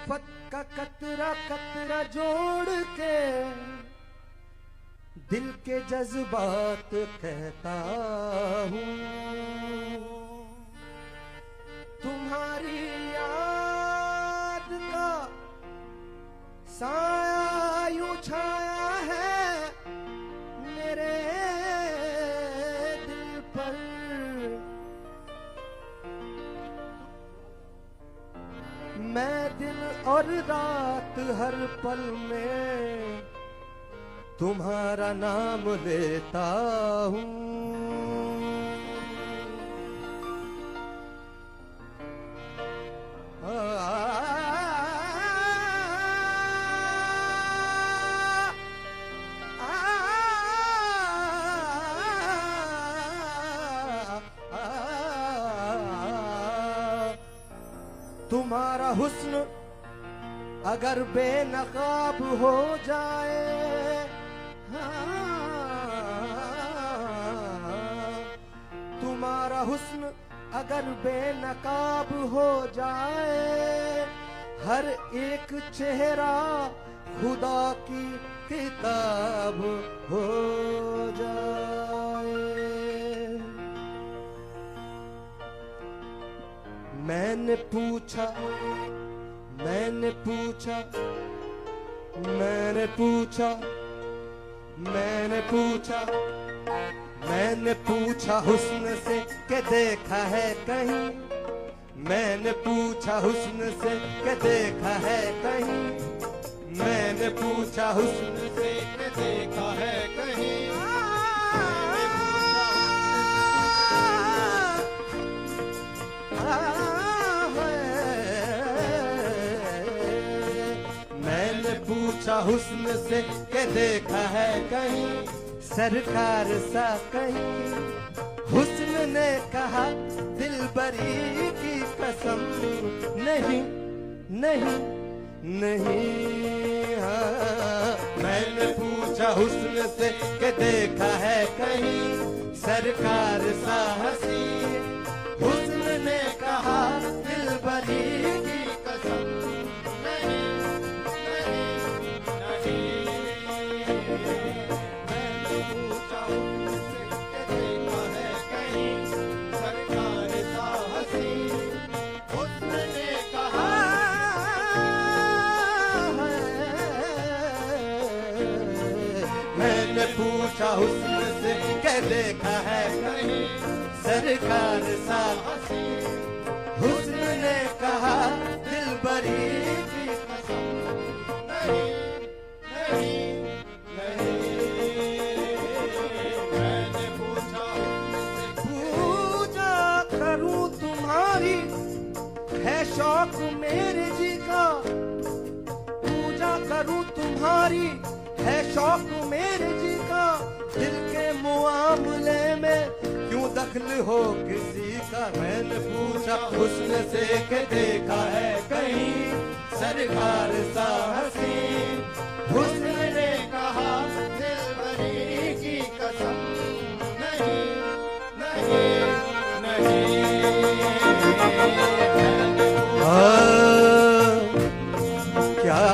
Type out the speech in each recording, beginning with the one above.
शराफत का कतरा कतरा जोड़ के दिल के जज्बात कहता हूँ। तुम्हारी याद का साया यूं छाया है मेरे दिल पर। मैं दिन और रात हर पल में तुम्हारा नाम लेता हूँ। तुम्हारा हुस्न अगर बेनकाब हो जाए, तुम्हारा हुस्न अगर बेनकाब हो जाए, हर एक चेहरा खुदा की किताब हो जाए। मैंने पूछा मैंने पूछा मैंने पूछा मैंने पूछा मैंने पूछा हुस्न से कि देखा है कहीं। मैंने पूछा हुस्न से कि देखा है कहीं। मैंने पूछा हुस्न से कि देखा है कहीं। पूछा हुस्न से के देखा है कहीं सरकार सा कहीं। हुस्न ने कहा दिलबरी की कसम नहीं नहीं नहीं। हाँ मैंने पूछा हुस्न से के देखा है कहीं सरकार सा हंसी। हुस्न ने कहा दिलबरी की कसम नहीं। मैंने पूछा हुस्न से क्या देखा है कहीं सरकार सा हंसी। हुस्न ने कहा दिलबरी की कसम नहीं नहीं नहीं। मैंने पूछा पूजा करूं तुम्हारी है शौक मेरे जी का। पूजा करूं तुम्हारी है शौक मेरे जी का। दिल के मुआमले में क्यों दखल हो किसी का। मैंने पूछा हुस्न से के देखा है कहीं सरकार सा हंसी। हुस्न ने कहा दिलबरी की कसम नहीं नहीं नहीं। क्या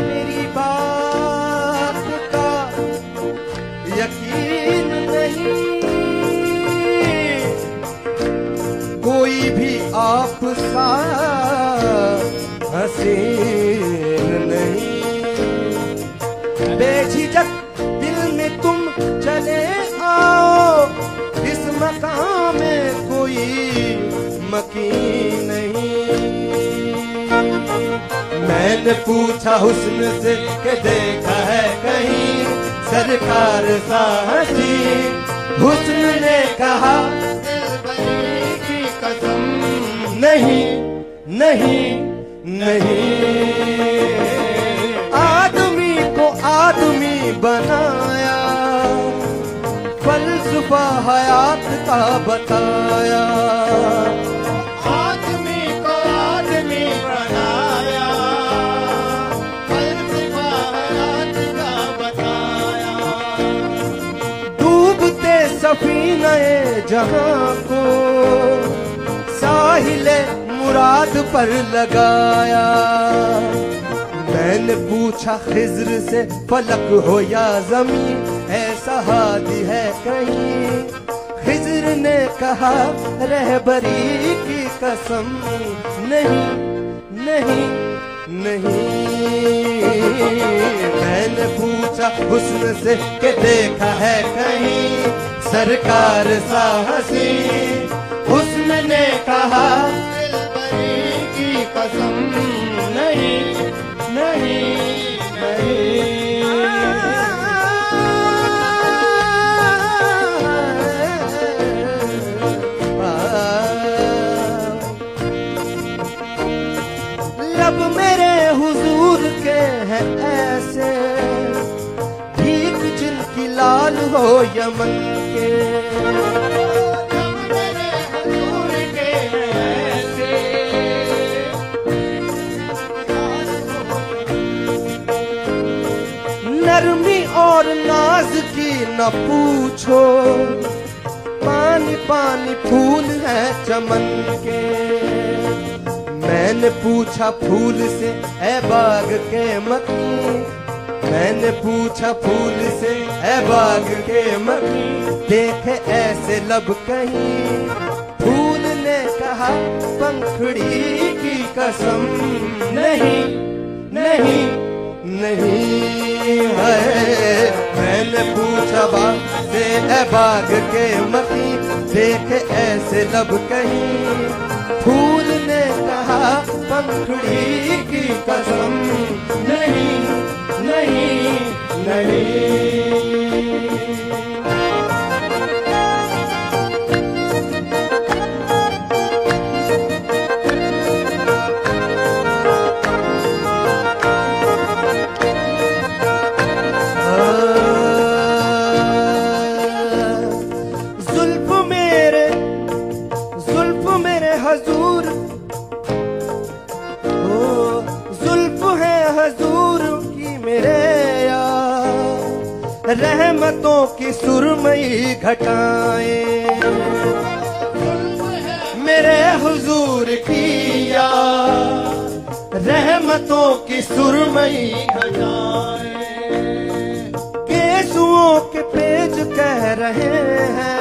मेरी बात का यकीन नहीं। कोई भी आप सा हसीन नहीं। बेझिझक दिल में तुम चले आओ। इस मकाम में कोई मकीन नहीं। मैंने पूछा हुस्न से के देखा है कहीं सरकार सा हंसी। हुस्न ने कहा दिलबरी की कसम नहीं नहीं नहीं। आदमी को आदमी बनाया फलसफा हयात का बताया। आदमी को आदमी बनाया फलसफा हयात का बताया। डूबते सफीने जहां को साहिल मुराद पर लगाया। पूछा खिज्र से फलक हो या जमीन ऐसा हादी है कहीं। खिज्र ने कहा रहबरी की कसम नहीं नहीं नहीं। मैंने पूछा हुस्न से कि देखा है कहीं सरकार सा हंसी। हुस्न ने कहा दिलबरी की कसम नहीं नहीं नहीं। लब मेरे हुजूर के हैं ऐसे भीख जिनकी लाल हो यमन के। नरमी और नाज की न पूछो पानी पानी फूल है चमन के। मैंने पूछा फूल से ए बाग के मक्खी। मैंने पूछा फूल से ए बाग के मक्खी देखे ऐसे लब कहीं। फूल ने कहा पंखड़ी की कसम नहीं नहीं नहीं है। मैंने पूछा बाग से ए बाग के मक्खी देखे ऐसे लब कहीं। फूल ने कहा पंखड़ी की कसम नहीं नहीं नहीं। जुल्फ मेरे हजूर जुल्फ है हजूर की मेरे यार। रहमतों की सुरमई घटाएं मेरे हुजूर की यार। रहमतों की सुरमई घटाएं। केसुओं के पेज कह रहे हैं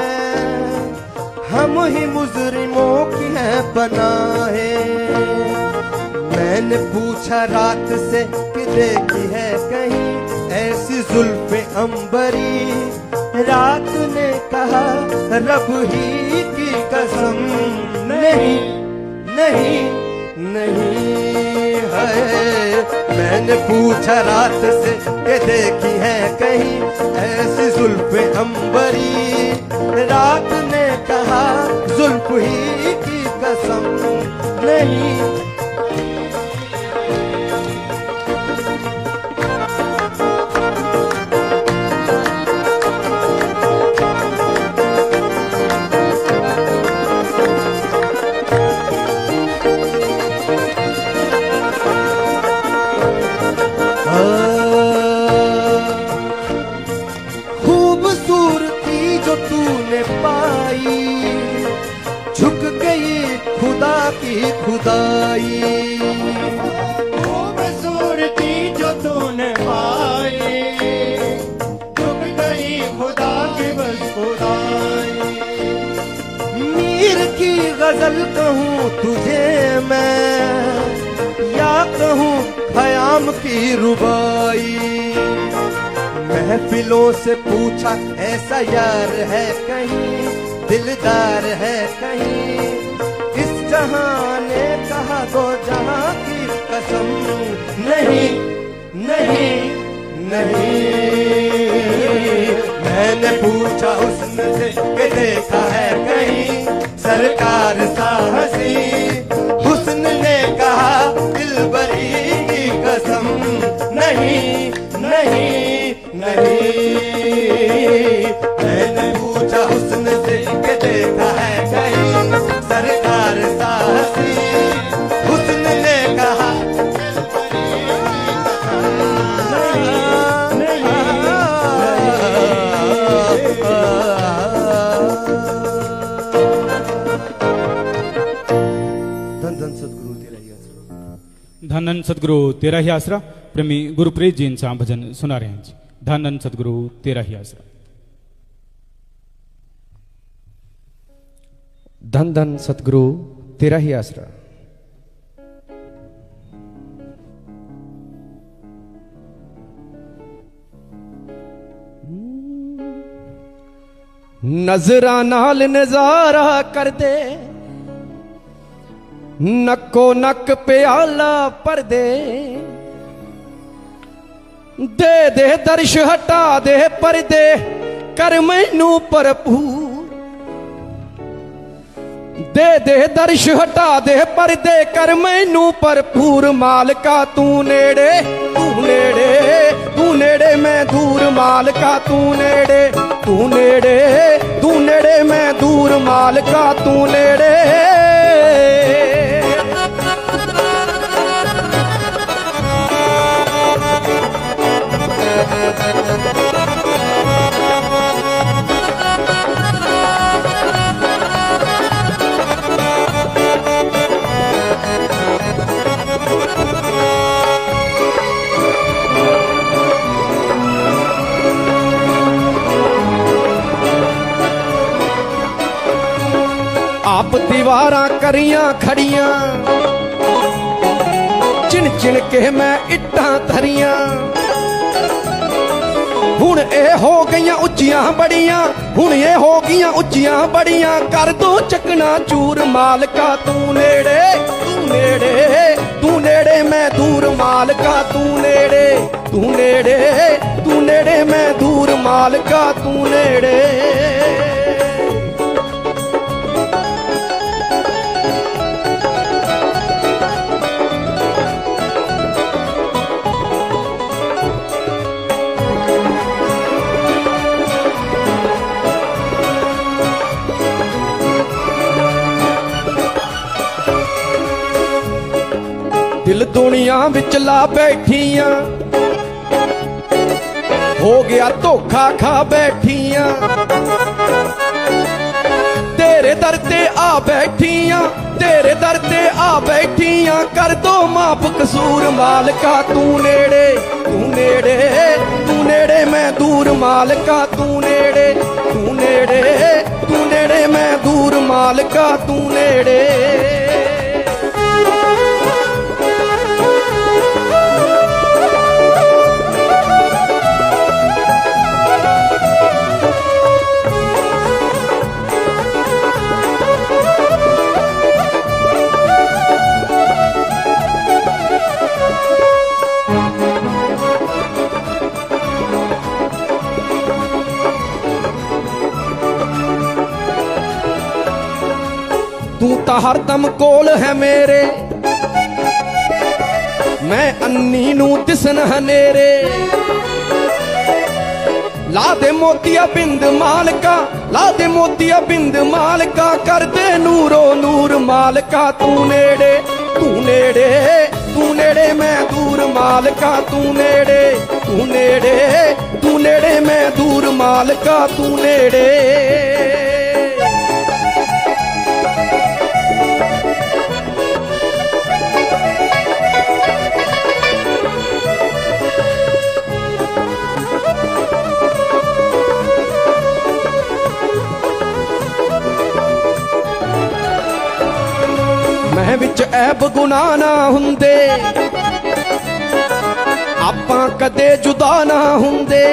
हम ही मुजरिमों की है बनाए। मैंने पूछा रात से कि देखी है कहीं ऐसी जुल्फे अंबरी। रात ने कहा रब ही की कसम नहीं नहीं नहीं है। मैंने पूछा रात से कि देखी है कहीं ऐसी जुल्फे अंबरी। रात ने कहा जुल्फ ही की कसम नहीं। खूबसूरती जो तूने पाई झुक गई खुदा की खुदाई। खूबसूरती जो तूने पाई झुक गई खुदा की बस खुदाई। मीर की गजल कहूँ तुझे मैं या कहूँ खयाम की रुबाई। महफिलों से पूछा ऐसा यार है कहीं दिलदार है कहीं। इस जहां ने कहा दो जहां की कसम नहीं नहीं नहीं। मैंने पूछा हुस्न से कि देखा है कहीं सरकार सा हंसी। हुस्न ने कहा दिलबरी की कसम नहीं नहीं नहीं। मैंने पूछा हुस्न से कि देखा है कहीं सरकार सा हंसी। हुस्न ने कहा धन धन सदगुरु तेरा ही आसरा। प्रेमी गुरप्रीत जी इंसान भजन सुना रहे हैं जी। धन धन सतगुरु तेरा ही आसरा। धन धन सतगुरु तेरा ही आसरा। नजरा नाल नजारा कर दे, नक्को नक प्याला पर दे, दे दे दर्श हटा दे पर्दे कर मैनू भरपूर, दे दे दर्श हटा दे पर्दे कर मैनू भरपूर। मालका तू नेड़े तू नेड़े तू नेड़े मैं दूर, मालका तू नेड़े तू नेड़े तू नेड़े मैं दूर, मालका तू नेड़े। आप दीवारां करियां खड़ियां, चिन चिन के मैं इट्टां धरियां, हुण ए हो गईयां उच्चियां बड़ियां, हुण ए हो गईयां उच्चियां बड़ियां, कर दो चकना चूर। मालका तू नेड़े तू नेड़े तू नेड़े मैं दूर, मालका तू नेड़े तू नेड़े तू नेड़े मैं दूर, मालका तू नेड़े। दिल दुनिया विच ला बैठियां, हो गया धोखा खा बैठियां, तेरे दर ते आ बैठियां, तेरे दर ते आ बैठियां, कर दो माफ कसूर। मालका तू नेड़े तू नेड़े तू नेड़े मैं दूर, मालका तू नेड़े तू नेड़े तू नेड़े मैं दूर, मालका तू नेड़े। तू तो हरदम कोल है मेरे, मैं अन्नी नू दिसन हनेरे, ला दे मोतिया बिंद मालका, ला दे मोतिया बिंद मालका, कर दे नूरो नूर। मालका तू नेड़े तू नेड़े तू नेड़े मैं दूर, मालका तू नेड़े तू नेड़े तू नेड़े मैं दूर, मालका तू नेड़े। मैं विच ऐब गुनाह ना हुंदे, आपां कदे जुदा ना हुंदे,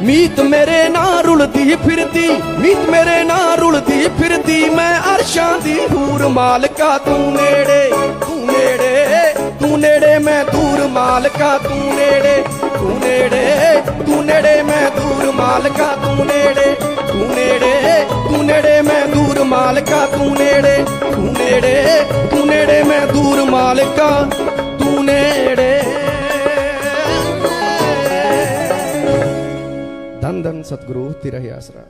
मीत मेरे ना रुलदी फिरदी, मीत मेरे ना रुलदी फिरदी, मैं अरशां दी हूर। मालका तू नेड़े तू नेड़े तू नेड़े मैं दूर, मालका तू नेड़े तू नेड़े तू नेड़े मैं दूर, मालका तू नेड़े तू नेड़े तू नेड़े मैं दूर, मालका तू नेड़े तू नेड़े तू नेड़े मैं दूर, मालका तू नेड़े। धन धन सतगुरु तेरा ही आसरा।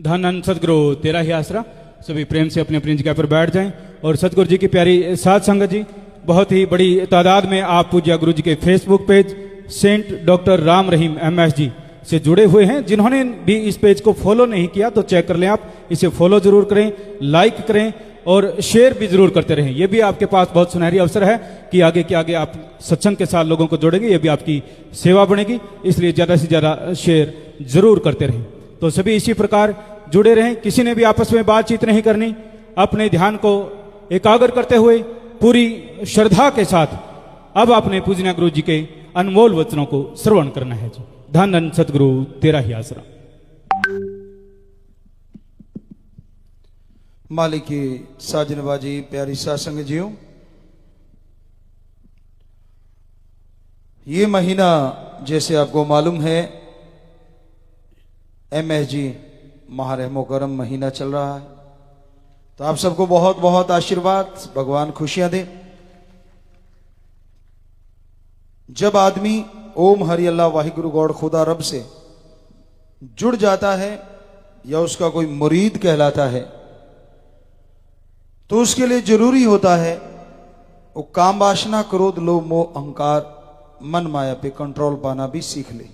धन धन सतगुरु तेरा ही आसरा। सभी प्रेम से अपनी अपनी जगह पर बैठ जाएं और सतगुरु जी की प्यारी साध संगत जी, बहुत ही बड़ी तादाद में आप पूज्य गुरु जी के Facebook page saint doctor Ram Rahim MS ji से जुड़े हुए हैं। जिन्होंने भी इस पेज को फॉलो नहीं किया तो चेक कर लें, आप इसे फॉलो जरूर करें, लाइक करें और शेयर भी जरूर करते रहें। ये भी आपके पास बहुत सुनहरी अवसर है कि आगे के आगे आप सत्संग के साथ लोगों को जोड़ेंगे, ये भी आपकी सेवा बनेगी, इसलिए ज़्यादा से ज़्यादा शेयर जरूर करते रहें। तो सभी इसी प्रकार जुड़े रहें। किसी ने भी आपस में बातचीत नहीं करनी, अपने ध्यान को एकाग्र करते हुए पूरी श्रद्धा के साथ अब आपने पूजनीय गुरु जी के अनमोल वचनों को श्रवण करना है। धन धन सतगुरु तेरा ही आसरा। मालिक की साजनबाजी प्यारी सासंग जियो, ये महीना जैसे आपको मालूम है MSG महारहमो करम महीना चल रहा है। तो आप सबको बहुत बहुत आशीर्वाद, भगवान खुशियां दे। जब आदमी ओम हरि अल्लाह वाहिगुरु गौड़ खुदा रब से जुड़ जाता है या उसका कोई मुरीद कहलाता है, तो उसके लिए जरूरी होता है वो काम वासना क्रोध लोभ मोह अहंकार मन माया पे कंट्रोल पाना भी सीख ले।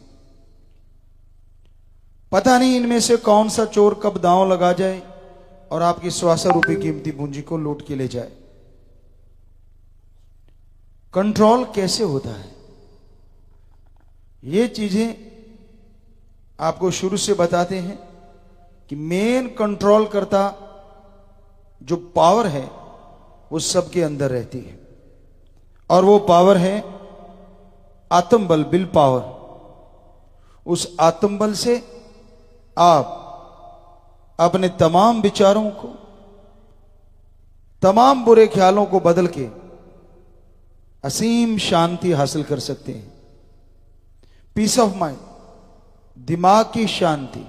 पता नहीं इनमें से कौन सा चोर कब दांव लगा जाए और आपकी 100 रुपए कीमती पूंजी को लूट के ले जाए। कंट्रोल कैसे होता है, ये चीजें आपको शुरू से बताते हैं कि मेन कंट्रोल करता जो पावर है वो सबके अंदर रहती है, और वो पावर है आत्मबल, विल पावर। उस आत्मबल से आप अपने तमाम विचारों को, तमाम बुरे ख्यालों को बदल के असीम शांति हासिल कर सकते हैं। पीस ऑफ माइंड, दिमाग की शांति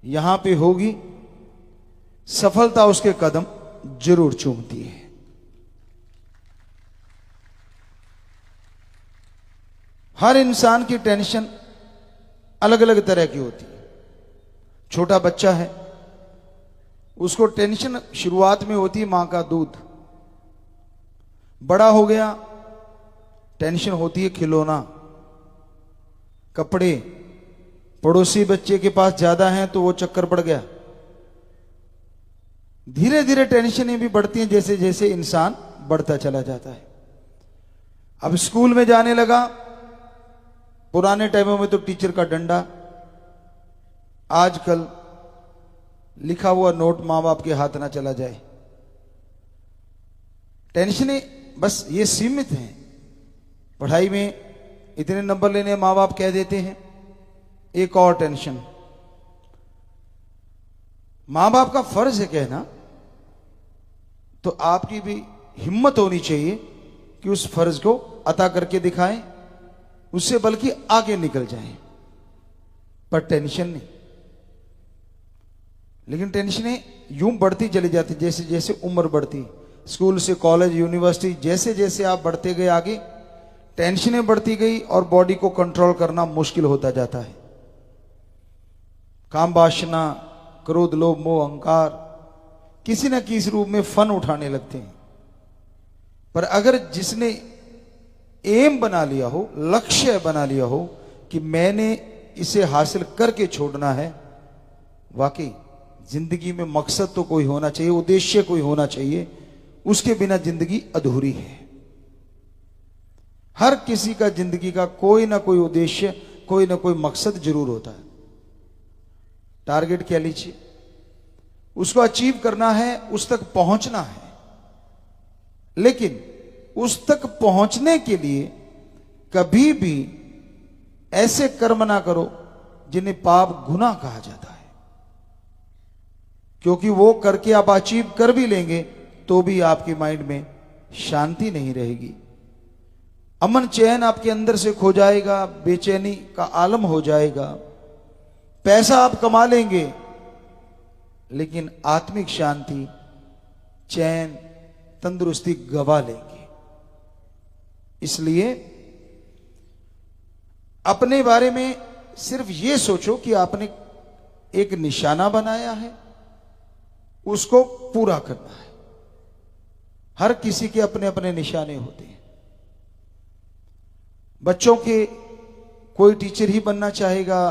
यहां पे होगी, सफलता उसके कदम जरूर चूमती है। हर इंसान की टेंशन अलग अलग तरह की होती है। छोटा बच्चा है, उसको टेंशन शुरुआत में होती है मां का दूध। बड़ा हो गया, टेंशन होती है खिलौना, कपड़े। पड़ोसी बच्चे के पास ज्यादा हैं तो वो चक्कर पड़ गया। धीरे धीरे टेंशनें भी बढ़ती हैं जैसे जैसे इंसान बढ़ता चला जाता है। अब स्कूल में जाने लगा, पुराने टाइमों में तो टीचर का डंडा, आजकल लिखा हुआ नोट मां बाप के हाथ ना चला जाए। टेंशनें बस ये सीमित हैं। पढ़ाई में इतने नंबर लेने मां बाप कह देते हैं, एक और टेंशन। मां बाप का फर्ज है कहना, तो आपकी भी हिम्मत होनी चाहिए कि उस फर्ज को अता करके दिखाएं, उससे बल्कि आगे निकल जाएं। पर टेंशन नहीं। लेकिन टेंशनें यूं बढ़ती चली जाती जैसे जैसे उम्र बढ़ती, स्कूल से कॉलेज यूनिवर्सिटी, जैसे जैसे आप बढ़ते गए आगे, टेंशनें बढ़ती गई और बॉडी को कंट्रोल करना मुश्किल होता जाता है। काम वासना क्रोध लोभ मोह अहंकार किसी न किसी रूप में फन उठाने लगते हैं। पर अगर जिसने एम बना लिया हो, लक्ष्य बना लिया हो कि मैंने इसे हासिल करके छोड़ना है, वाकई जिंदगी में मकसद तो कोई होना चाहिए, उद्देश्य कोई होना चाहिए, उसके बिना जिंदगी अधूरी है। हर किसी का जिंदगी का कोई ना कोई उद्देश्य, कोई ना कोई मकसद जरूर होता है। टारगेट कह लीजिए, उसको अचीव करना है, उस तक पहुंचना है। लेकिन उस तक पहुंचने के लिए कभी भी ऐसे कर्म ना करो जिन्हें पाप गुनाह कहा जाता है, क्योंकि वो करके आप अचीव कर भी लेंगे तो भी आपके माइंड में शांति नहीं रहेगी। अमन चैन आपके अंदर से खो जाएगा, बेचैनी का आलम हो जाएगा। पैसा आप कमा लेंगे लेकिन आत्मिक शांति, चैन, तंदुरुस्ती गवा लेंगे। इसलिए अपने बारे में सिर्फ ये सोचो कि आपने एक निशाना बनाया है, उसको पूरा करना है। हर किसी के अपने अपने निशाने होते हैं। बच्चों के कोई टीचर ही बनना चाहेगा,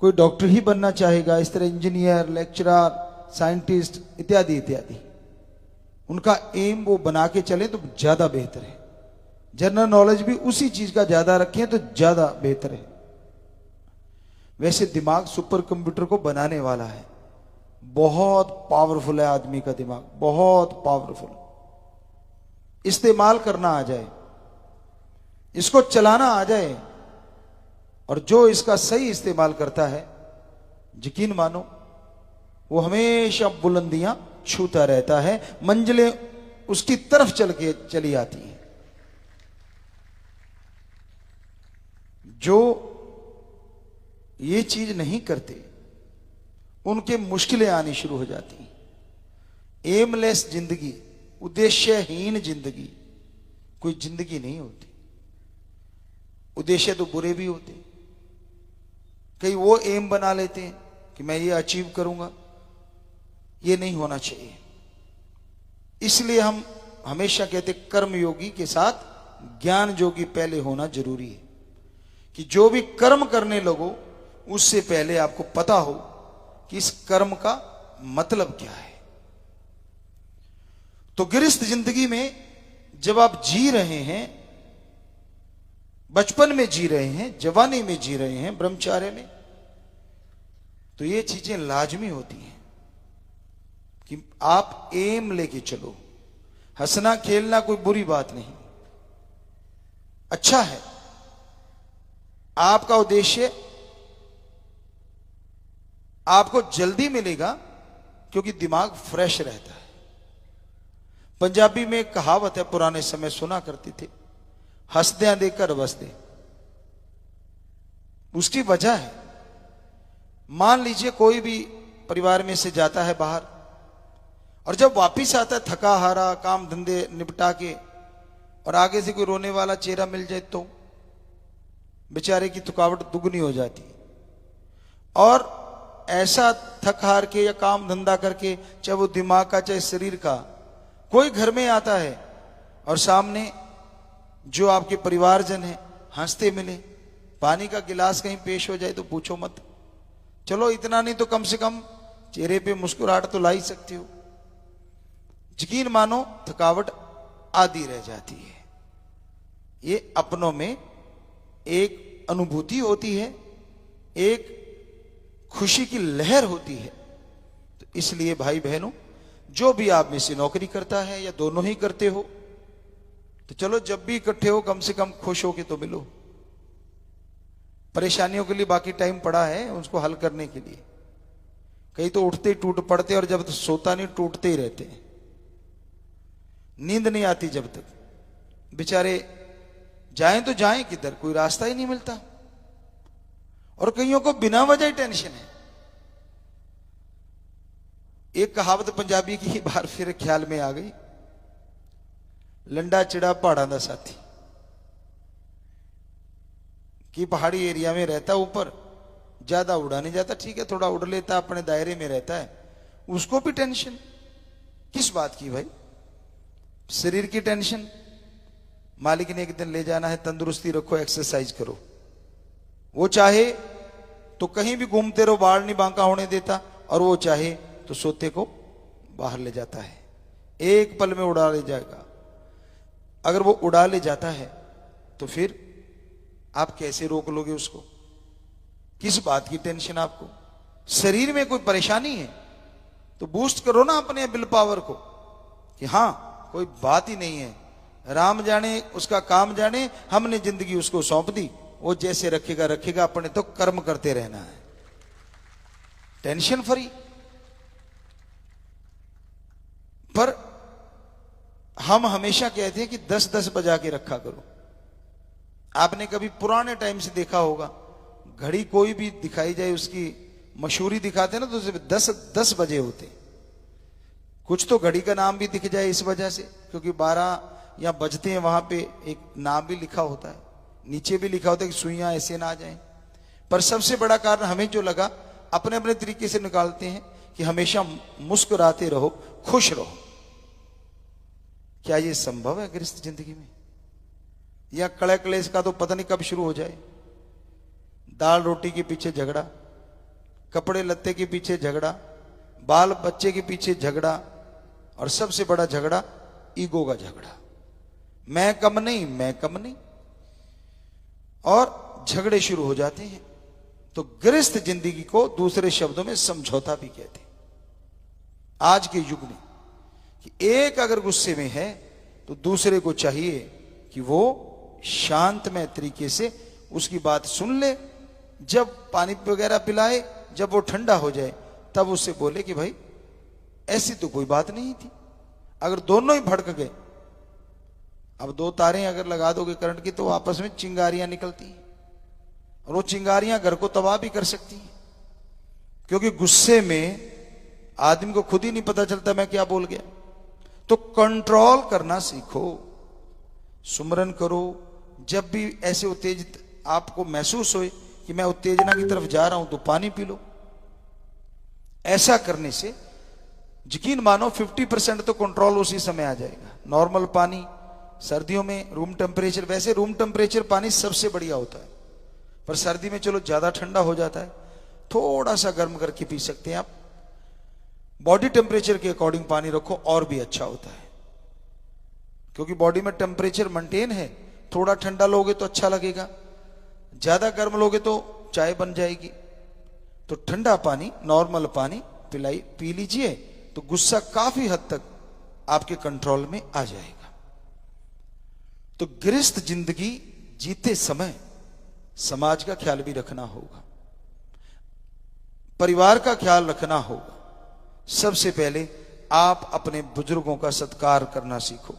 कोई डॉक्टर ही बनना चाहेगा, इस तरह इंजीनियर, लेक्चरर, साइंटिस्ट इत्यादि इत्यादि। उनका एम वो बना के चले तो ज्यादा बेहतर है। जनरल नॉलेज भी उसी चीज का ज्यादा रखें तो ज्यादा बेहतर है। वैसे दिमाग सुपर कंप्यूटर को बनाने वाला है, बहुत पावरफुल है आदमी का दिमाग, बहुत पावरफुल। इस्तेमाल करना आ जाए, इसको चलाना आ जाए, और जो इसका सही इस्तेमाल करता है, यकीन मानो वो हमेशा बुलंदियां छूता रहता है, मंजिलें उसकी तरफ चली आती हैं। जो ये चीज नहीं करते उनके मुश्किलें आनी शुरू हो जाती हैं। एमलेस जिंदगी, उद्देश्यहीन जिंदगी कोई जिंदगी नहीं होती। उद्देश्य तो बुरे भी होते, कई वो एम बना लेते हैं कि मैं ये अचीव करूंगा, ये नहीं होना चाहिए। इसलिए हम हमेशा कहते कर्मयोगी के साथ ज्ञान योगी पहले होना जरूरी है, कि जो भी कर्म करने लगो उससे पहले आपको पता हो कि इस कर्म का मतलब क्या है। तो गृहस्थ जिंदगी में जब आप जी रहे हैं, बचपन में जी रहे हैं, जवानी में जी रहे हैं, ब्रह्मचार्य में, तो ये चीजें लाजमी होती हैं कि आप एम लेके चलो। हंसना खेलना कोई बुरी बात नहीं, अच्छा है। आपका उद्देश्य आपको जल्दी मिलेगा क्योंकि दिमाग फ्रेश रहता है। पंजाबी में एक कहावत है, पुराने समय सुना करते थे, हंसद्या दे घर बसदे। उसकी वजह है, मान लीजिए कोई भी परिवार में से जाता है बाहर, और जब वापिस आता है थका हारा, काम धंधे निपटा के, और आगे से कोई रोने वाला चेहरा मिल जाए तो बेचारे की थकावट दुगनी हो जाती। और ऐसा थक हार के या काम धंधा करके, चाहे वो दिमाग का चाहे शरीर का, कोई घर में आता है और सामने जो आपके परिवारजन है हंसते मिले, पानी का गिलास कहीं पेश हो जाए तो पूछो मत। चलो इतना नहीं तो कम से कम चेहरे पे मुस्कुराहट तो ला ही सकते हो। यकीन मानो थकावट आधी रह जाती है। ये अपनों में एक अनुभूति होती है, एक खुशी की लहर होती है। तो इसलिए भाई बहनों, जो भी आप में से नौकरी करता है या दोनों ही करते हो, तो चलो जब भी इकट्ठे हो कम से कम खुश हो के तो मिलो। परेशानियों के लिए बाकी टाइम पड़ा है उसको हल करने के लिए। कई तो उठते ही टूट पड़ते और जब तक सोता नहीं टूटते ही रहते हैं, नींद नहीं आती जब तक। बेचारे जाएं तो जाएं किधर, कोई रास्ता ही नहीं मिलता। और कईयों को बिना वजह ही टेंशन है। एक कहावत पंजाबी की बार फिर ख्याल में आ गई, लंडा चिड़ा पहाड़ा दा साथी। कि पहाड़ी एरिया में रहता, ऊपर ज्यादा उड़ा नहीं जाता, ठीक है थोड़ा उड़ लेता, अपने दायरे में रहता है, उसको भी टेंशन। किस बात की भाई? शरीर की टेंशन। मालिक ने एक दिन ले जाना है, तंदुरुस्ती रखो, एक्सरसाइज करो। वो चाहे तो कहीं भी घूमते रहो, बाल नहीं बांका होने देता, और वो चाहे तो सोते को बाहर ले जाता है, एक पल में उड़ा ले जाएगा। अगर वो उड़ा ले जाता है तो फिर आप कैसे रोक लोगे उसको? किस बात की टेंशन आपको? शरीर में कोई परेशानी है तो बूस्ट करो ना अपने विल पावर को, कि हां कोई बात ही नहीं है, राम जाने उसका काम जाने, हमने जिंदगी उसको सौंप दी, वो जैसे रखेगा रखेगा, अपने तो कर्म करते रहना है, टेंशन फ्री। पर हम हमेशा कहते हैं कि 10-10 बजा के रखा करो। आपने कभी पुराने टाइम से देखा होगा, घड़ी कोई भी दिखाई जाए, उसकी मशहूरी दिखाते हैं ना, तो उसमें 10 बजे होते। कुछ तो घड़ी का नाम भी दिख जाए इस वजह से, क्योंकि 12 या बजते हैं, वहां पे एक नाम भी लिखा होता है, नीचे भी लिखा होता है कि सुइयां ऐसे ना आ जाए। पर सबसे बड़ा कारण हमें जो लगा, अपने अपने तरीके से निकालते हैं कि हमेशा मुस्कुराते रहो, खुश रहो। क्या ये संभव है गृहस्थ जिंदगी में? या कड़े क्लेश का तो पता नहीं कब शुरू हो जाए। दाल रोटी के पीछे झगड़ा, कपड़े लत्ते के पीछे झगड़ा, बाल बच्चे के पीछे झगड़ा, और सबसे बड़ा झगड़ा ईगो का झगड़ा, मैं कम नहीं, मैं कम नहीं, और झगड़े शुरू हो जाते हैं। तो गृहस्थ जिंदगी को दूसरे शब्दों में समझौता भी कहते हैं आज के युग में, कि एक अगर गुस्से में है तो दूसरे को चाहिए कि वो शांतमय तरीके से उसकी बात सुन ले, जब पानी वगैरह पिलाए, जब वो ठंडा हो जाए तब उससे बोले कि भाई ऐसी तो कोई बात नहीं थी। अगर दोनों ही भड़क गए, अब दो तारें अगर लगा दोगे करंट की तो आपस में चिंगारियां निकलती हैं, और वो चिंगारियां घर को तबाह भी कर सकती हैं, क्योंकि गुस्से में आदमी को खुद ही नहीं पता चलता मैं क्या बोल गया। तो कंट्रोल करना सीखो, सुमरन करो। जब भी ऐसे उत्तेजित आपको महसूस होए कि मैं उत्तेजना की तरफ जा रहा हूं तो पानी पी लो। ऐसा करने से यकीन मानो 50% तो कंट्रोल उसी समय आ जाएगा। नॉर्मल पानी सर्दियों में रूम टेम्परेचर, वैसे रूम टेम्परेचर पानी सबसे बढ़िया होता है, पर सर्दी में चलो ज्यादा ठंडा हो जाता है, थोड़ा सा गर्म करके पी सकते हैं आप। बॉडी टेम्परेचर के अकॉर्डिंग पानी रखो और भी अच्छा होता है, क्योंकि बॉडी में टेम्परेचर मेंटेन है। थोड़ा ठंडा लोगे तो अच्छा लगेगा, ज्यादा गर्म लोगे तो चाय बन जाएगी। तो ठंडा पानी, नॉर्मल पानी पी लीजिए, तो गुस्सा काफी हद तक आपके कंट्रोल में आ जाएगा। तो गृहस्थ जिंदगी जीते समय समाज का ख्याल भी रखना होगा, परिवार का ख्याल रखना होगा। सबसे पहले आप अपने बुजुर्गों का सत्कार करना सीखो,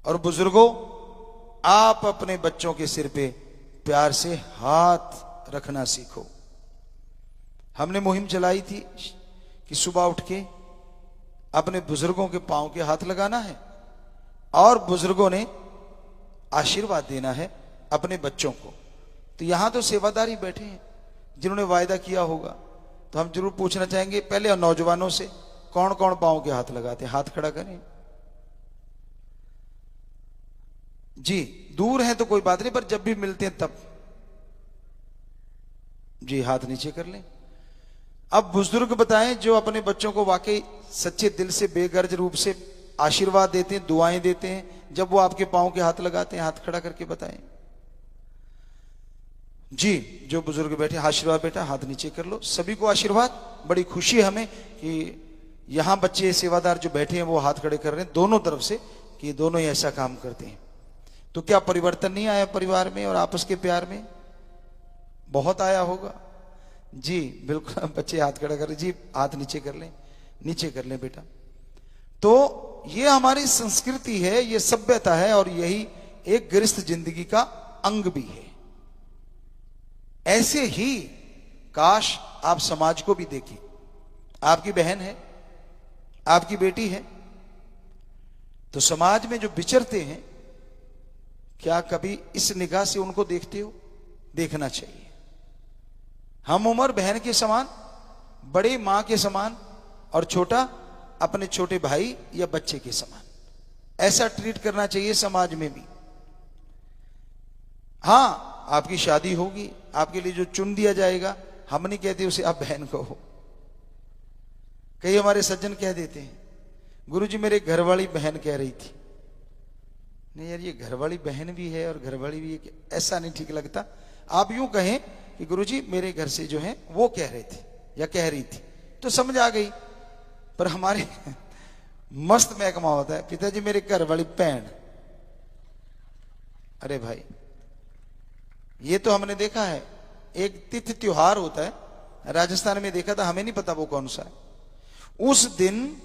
और बुजुर्गों आप अपने बच्चों के सिर पे प्यार से हाथ रखना सीखो। हमने मुहिम चलाई थी कि सुबह उठ के अपने बुजुर्गों के पांव के हाथ लगाना है, और बुजुर्गों ने आशीर्वाद देना है अपने बच्चों को। तो यहां तो सेवादारी बैठे हैं जिन्होंने वायदा किया होगा, तो हम जरूर पूछना चाहेंगे पहले नौजवानों से, कौन कौन पांव के हाथ लगाते हैं? हाथ खड़ा करें जी। दूर हैं तो कोई बात नहीं, पर जब भी मिलते हैं तब जी हाथ नीचे कर लें। अब बुजुर्ग बताएं जो अपने बच्चों को वाकई सच्चे दिल से बेगर्ज रूप से आशीर्वाद देते हैं, दुआएं देते हैं, जब वो आपके पांव के हाथ लगाते हैं, हाथ खड़ा करके बताएं जी। जो बुजुर्ग बैठे, आशीर्वाद बेटा, हाथ नीचे कर लो, सभी को आशीर्वाद। बड़ी खुशी है हमें कि यहां बच्चे सेवादार जो बैठे हैं वो हाथ खड़े कर रहे हैं दोनों तरफ से, कि दोनों ही ऐसा काम करते हैं। तो क्या परिवर्तन नहीं आया परिवार में और आपस के प्यार में? बहुत आया होगा जी। बिल्कुल, बच्चे हाथ खड़ा कर जी, हाथ नीचे कर लें, नीचे कर लें बेटा। तो ये हमारी संस्कृति है, ये सभ्यता है, और यही एक गृहस्थ जिंदगी का अंग भी है। ऐसे ही काश आप समाज को भी देखें। आपकी बहन है, आपकी बेटी है, तो समाज में जो विचरते हैं, क्या कभी इस निगाह से उनको देखते हो? देखना चाहिए। हम उम्र बहन के समान, बड़ी मां के समान, और छोटा अपने छोटे भाई या बच्चे के समान, ऐसा ट्रीट करना चाहिए समाज में भी। हां, आपकी शादी होगी, आपके लिए जो चुन दिया जाएगा, हम नहीं कहते उसे आप बहन कहो। कई हमारे सज्जन कह देते हैं, गुरुजी मेरे घरवाली बहन कह रही थी। नहीं यार, ये घरवाली बहन भी है और घरवाली भी है, ऐसा नहीं ठीक लगता। आप यूं कहें कि गुरुजी मेरे घर से जो है वो कह रहे थे या कह रही थी, तो समझ आ गई। पर हमारे मस्त महकमा होता है, पिताजी मेरे घर वाली बहन। अरे भाई, ये तो हमने देखा है, एक तिथि त्योहार होता है, राजस्थान में देखा था, हमें नहीं पता वो कौन सा है। उस दिन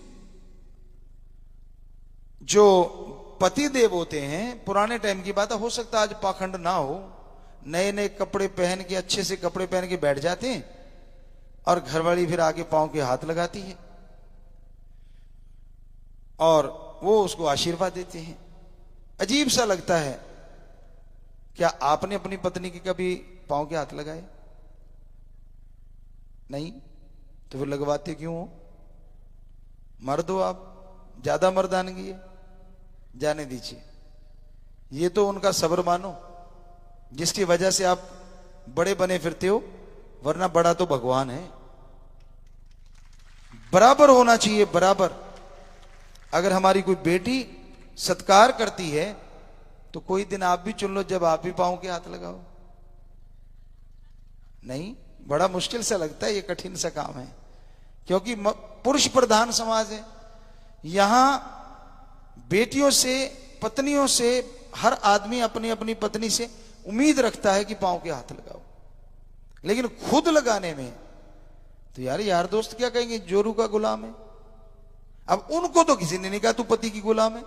जो पति देव होते हैं, पुराने टाइम की बात है, हो सकता है आज पाखंड ना हो, नए नए कपड़े पहन के, अच्छे से कपड़े पहन के बैठ जाते हैं, और घरवाली फिर आके पांव के हाथ लगाती है और वो उसको आशीर्वाद देते हैं। अजीब सा लगता है। क्या आपने अपनी पत्नी के कभी पांव के हाथ लगाए? नहीं, तो फिर लगवाते क्यों हो? मर्द हो आप, ज्यादा मर्दानगी है, जाने दीजिए। ये तो उनका सब्र मानो जिसकी वजह से आप बड़े बने फिरते हो, वरना बड़ा तो भगवान है। बराबर होना चाहिए, बराबर। अगर हमारी कोई बेटी सत्कार करती है तो कोई दिन आप भी चुन लो जब आप भी पांव के हाथ लगाओ। नहीं, बड़ा मुश्किल सा लगता है, ये कठिन सा काम है, क्योंकि पुरुष प्रधान समाज है। यहां बेटियों से, पत्नियों से हर आदमी अपनी अपनी पत्नी से उम्मीद रखता है कि पांव के हाथ लगाओ, लेकिन खुद लगाने में तो यार दोस्त क्या कहेंगे, जोरू का गुलाम है। अब उनको तो किसी ने नहीं कहा तू पति की गुलाम है,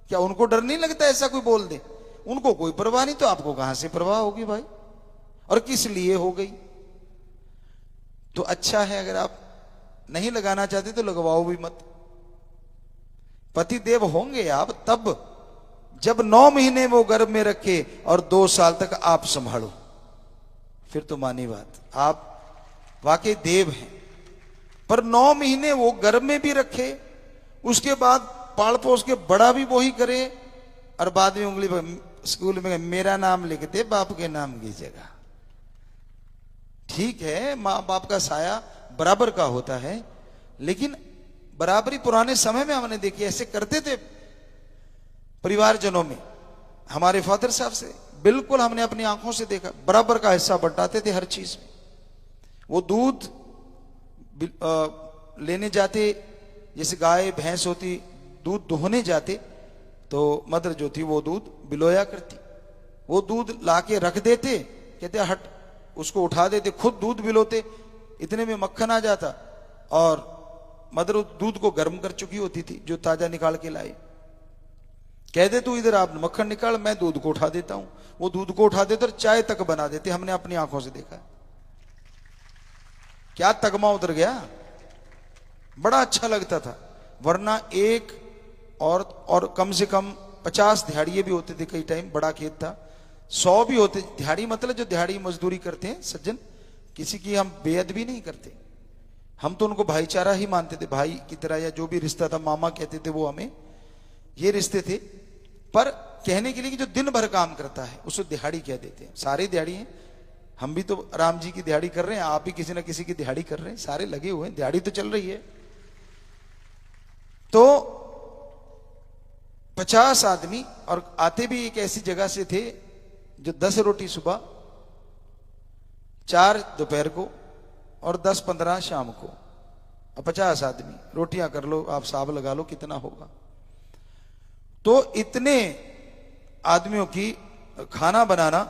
क्या उनको डर नहीं लगता ऐसा कोई बोल दे? उनको कोई परवाह नहीं, तो आपको कहां से परवाह होगी भाई, और किस लिए हो गई? तो अच्छा है, अगर आप नहीं लगाना चाहते तो लगवाओ भी मत। पति देव होंगे आप तब जब 9 महीने वो गर्भ में रखे और 2 साल तक आप संभालो, फिर तो मानी बात, आप वाकई देव हैं। पर 9 महीने वो गर्भ में भी रखे, उसके बाद पाल पोस के बड़ा भी वही करे, और बाद में उंगली पर स्कूल में मेरा नाम लिख दे बाप के नाम की जगह। ठीक है, मां बाप का साया बराबर का होता है, लेकिन बराबरी पुराने समय में हमने देखी, ऐसे करते थे परिवारजनों में। हमारे फादर साहब से बिल्कुल हमने अपनी आंखों से देखा, बराबर का हिस्सा बंटाते थे हर चीज में। वो दूध लेने जाते, जैसे गाय भैंस होती दूध दोहने जाते, तो मदर जो थी वो दूध बिलोया करती, वो दूध लाके रख देते, कहते हट, उसको उठा देते, खुद दूध बिलोते, इतने में मक्खन आ जाता, और मदर उस दूध को गर्म कर चुकी होती थी जो ताजा निकाल के लाई। कह दे तू इधर आप मक्खन निकाल, मैं दूध को उठा देता हूं। वो दूध को उठा देते और चाय तक बना देते, हमने अपनी आंखों से देखा। क्या तगमा उतर गया, बड़ा अच्छा लगता था। वरना एक और कम से कम 50 दिहाड़िये भी होते थे, कई टाइम बड़ा खेत था, 100 भी होते। दिहाड़ी मतलब जो दिहाड़ी मजदूरी करते हैं सज्जन, किसी की हम बेअदबी नहीं करते, हम तो उनको भाईचारा ही मानते थे, भाई की तरह, या जो भी रिश्ता था, मामा कहते थे वो हमें, ये रिश्ते थे। पर कहने के लिए कि जो दिन भर काम करता है उसको दिहाड़ी कह देते हैं। सारे दिहाड़ी हैं, हम भी तो राम जी की दिहाड़ी कर रहे हैं, आप भी किसी ना किसी की दिहाड़ी कर रहे हैं, सारे लगे हुए हैं, दिहाड़ी तो चल रही है। तो 50 आदमी, और आते भी एक ऐसी जगह से थे जो 10 रोटी सुबह, 4 दोपहर को और 10-15 शाम को, और 50 आदमी, रोटियां कर लो आप, हिसाब लगा लो कितना होगा। तो इतने आदमियों की खाना बनाना,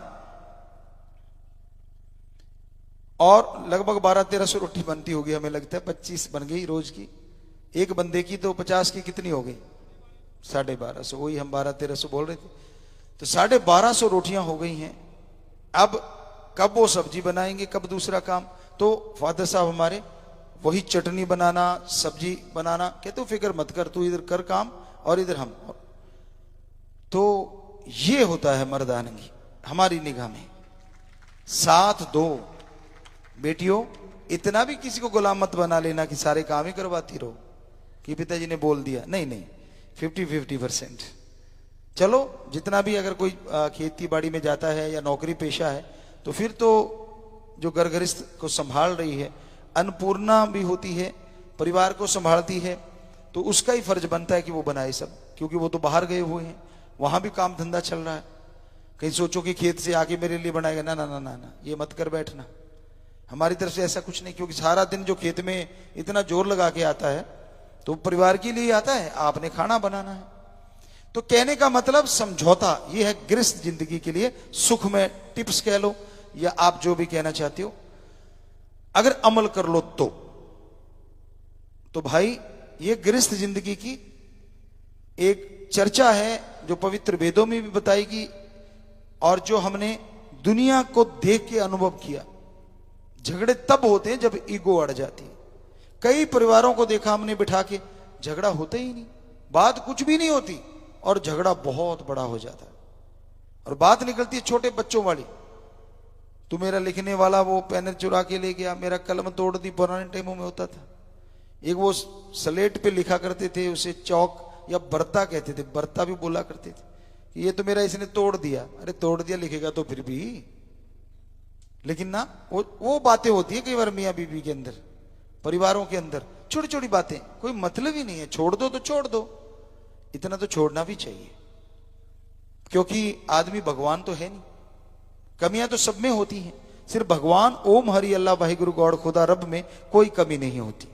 और लगभग 1200-1300 रोटी बनती होगी, हमें लगता है 25 बन गई रोज की, एक बंदे की, तो 50 की कितनी हो गई, 1250, वही हम 1200-1300 बोल रहे थे, तो 1250 रोटियां हो गई हैं। अब कब वो सब्जी बनाएंगे, कब दूसरा काम। तो फादर साहब हमारे वही चटनी बनाना, सब्जी बनाना, कहते फिक्र मत कर, तू इधर कर काम और इधर हम। तो ये होता है मर्दानगी हमारी निगाह में। साथ दो बेटियों, इतना भी किसी को गुलाम मत बना लेना कि सारे काम ही करवाती रहो, कि पिताजी ने बोल दिया, नहीं नहीं, 50-50%। चलो जितना भी, अगर कोई खेती बाड़ी में जाता है या नौकरी पेशा है, तो फिर तो जो गर्भगृहस्थ को संभाल रही है, अन्नपूर्णा भी होती है, परिवार को संभालती है, तो उसका ही फर्ज बनता है कि वो बनाए सब, क्योंकि वो तो बाहर गए हुए हैं, वहां भी काम धंधा चल रहा है। कहीं सोचो कि खेत से आके मेरे लिए बनाएगा, ना ना ना ना ना, ये मत कर बैठना। हमारी तरफ से ऐसा कुछ नहीं, क्योंकि सारा दिन जो खेत में इतना जोर लगा के आता है तो परिवार के लिए आता है, आपने खाना बनाना है। तो कहने का मतलब समझौता, ये है गृहस्थ जिंदगी के लिए सुख में टिप्स कह लो, या आप जो भी कहना चाहते हो, अगर अमल कर लो तो भाई ये गृहस्थ जिंदगी की एक चर्चा है जो पवित्र वेदों में भी बताई गई, और जो हमने दुनिया को देख के अनुभव किया। झगड़े तब होते हैं जब ईगो अड़ जाती है। कई परिवारों को देखा हमने बिठा के, झगड़ा होता ही नहीं, बात कुछ भी नहीं होती, और झगड़ा बहुत बड़ा हो जाता है, और बात निकलती है छोटे बच्चों वाली। तू मेरा लिखने वाला वो पेन चुरा के ले गया, मेरा कलम तोड़ दी, पुराने टाइमों में होता था। एक वो स्लेट पे लिखा करते थे, उसे चौक या बर्ता कहते थे, बर्ता भी बोला करते थे, ये तो मेरा इसने तोड़ दिया। अरे तोड़ दिया लिखेगा तो फिर भी, लेकिन ना वो बातें होती है कई बार मियां बीवी के अंदर, परिवारों के अंदर, छोटी छोटी बातें, कोई मतलब ही नहीं है, छोड़ दो तो छोड़ दो, इतना तो छोड़ना भी चाहिए, क्योंकि आदमी भगवान तो है नहीं, कमियां तो सब में होती हैं, सिर्फ भगवान ओम हरि अल्लाह वाहिगुरु गॉड खुदा रब में कोई कमी नहीं होती,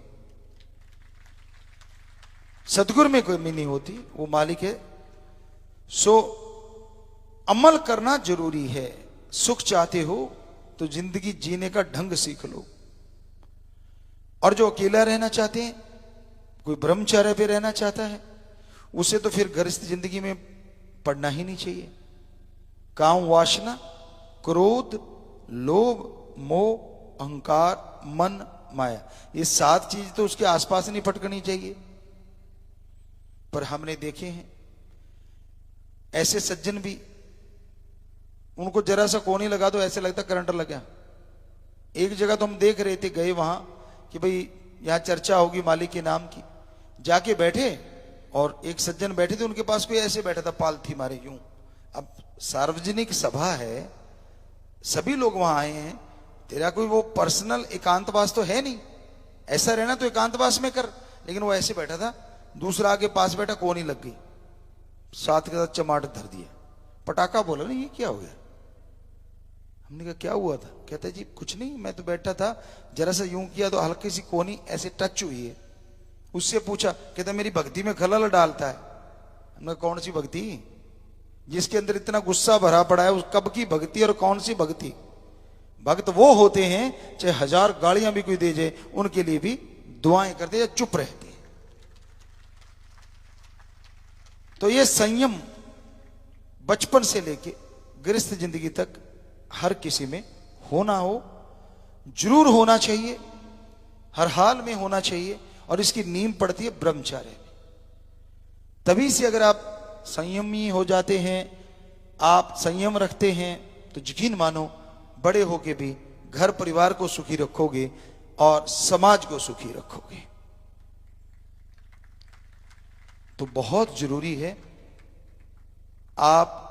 सदगुरु में कोई कमी नहीं होती, वो मालिक है। सो अमल करना जरूरी है। सुख चाहते हो तो जिंदगी जीने का ढंग सीख लो। और जो अकेला रहना चाहते हैं, कोई ब्रह्मचर्य पे रहना चाहता है, उसे तो फिर गृहस्थ जिंदगी में पढ़ना ही नहीं चाहिए। काम वासना, क्रोध, लोभ, मोह, अहंकार, मन, माया, ये 7 चीज तो उसके आसपास नहीं भटकनी चाहिए। पर हमने देखे हैं ऐसे सज्जन भी, उनको जरा सा कोनी लगा दो ऐसे लगता करंट लगा। एक जगह तो हम देख रहे थे, गए वहां कि भाई यहां चर्चा होगी मालिक के नाम की, जाके बैठे और एक सज्जन बैठे थे, उनके पास कोई ऐसे बैठा था पालथी मारे यूं। अब सार्वजनिक सभा है, सभी लोग वहां आए हैं, तेरा कोई वो पर्सनल एकांतवास तो है नहीं, ऐसा रहना तो एकांतवास में कर, लेकिन वो ऐसे बैठा था, दूसरा आगे पास बैठा, कोनी लग गई, साथ के साथ चमाट धर दिया, पटाखा बोला नहीं, ये क्या हो गया? हमने कहा क्या हुआ था? कहता जी कुछ नहीं, मैं तो बैठा था, जरा सा यूं किया तो हल्की सी कोनी ऐसे टच हुई है। उससे पूछा, कहता मेरी भक्ति में खलल डालता है। हमने कौन सी भक्ति? जिसके अंदर इतना गुस्सा भरा पड़ा है, उस कब की भक्ति और कौन सी भक्ति? भक्त वो होते हैं चाहे 1000 गालियां भी कोई दे जाए, उनके लिए भी दुआएं करते या चुप रहते हैं। तो ये संयम बचपन से लेके गृहस्थ जिंदगी तक हर किसी में होना हो, जरूर होना चाहिए, हर हाल में होना चाहिए, और इसकी नींव पड़ती है ब्रह्मचर्य में। तभी से अगर आप संयमी हो जाते हैं, आप संयम रखते हैं, तो यकीन मानो बड़े होके भी घर परिवार को सुखी रखोगे और समाज को सुखी रखोगे। तो बहुत जरूरी है आप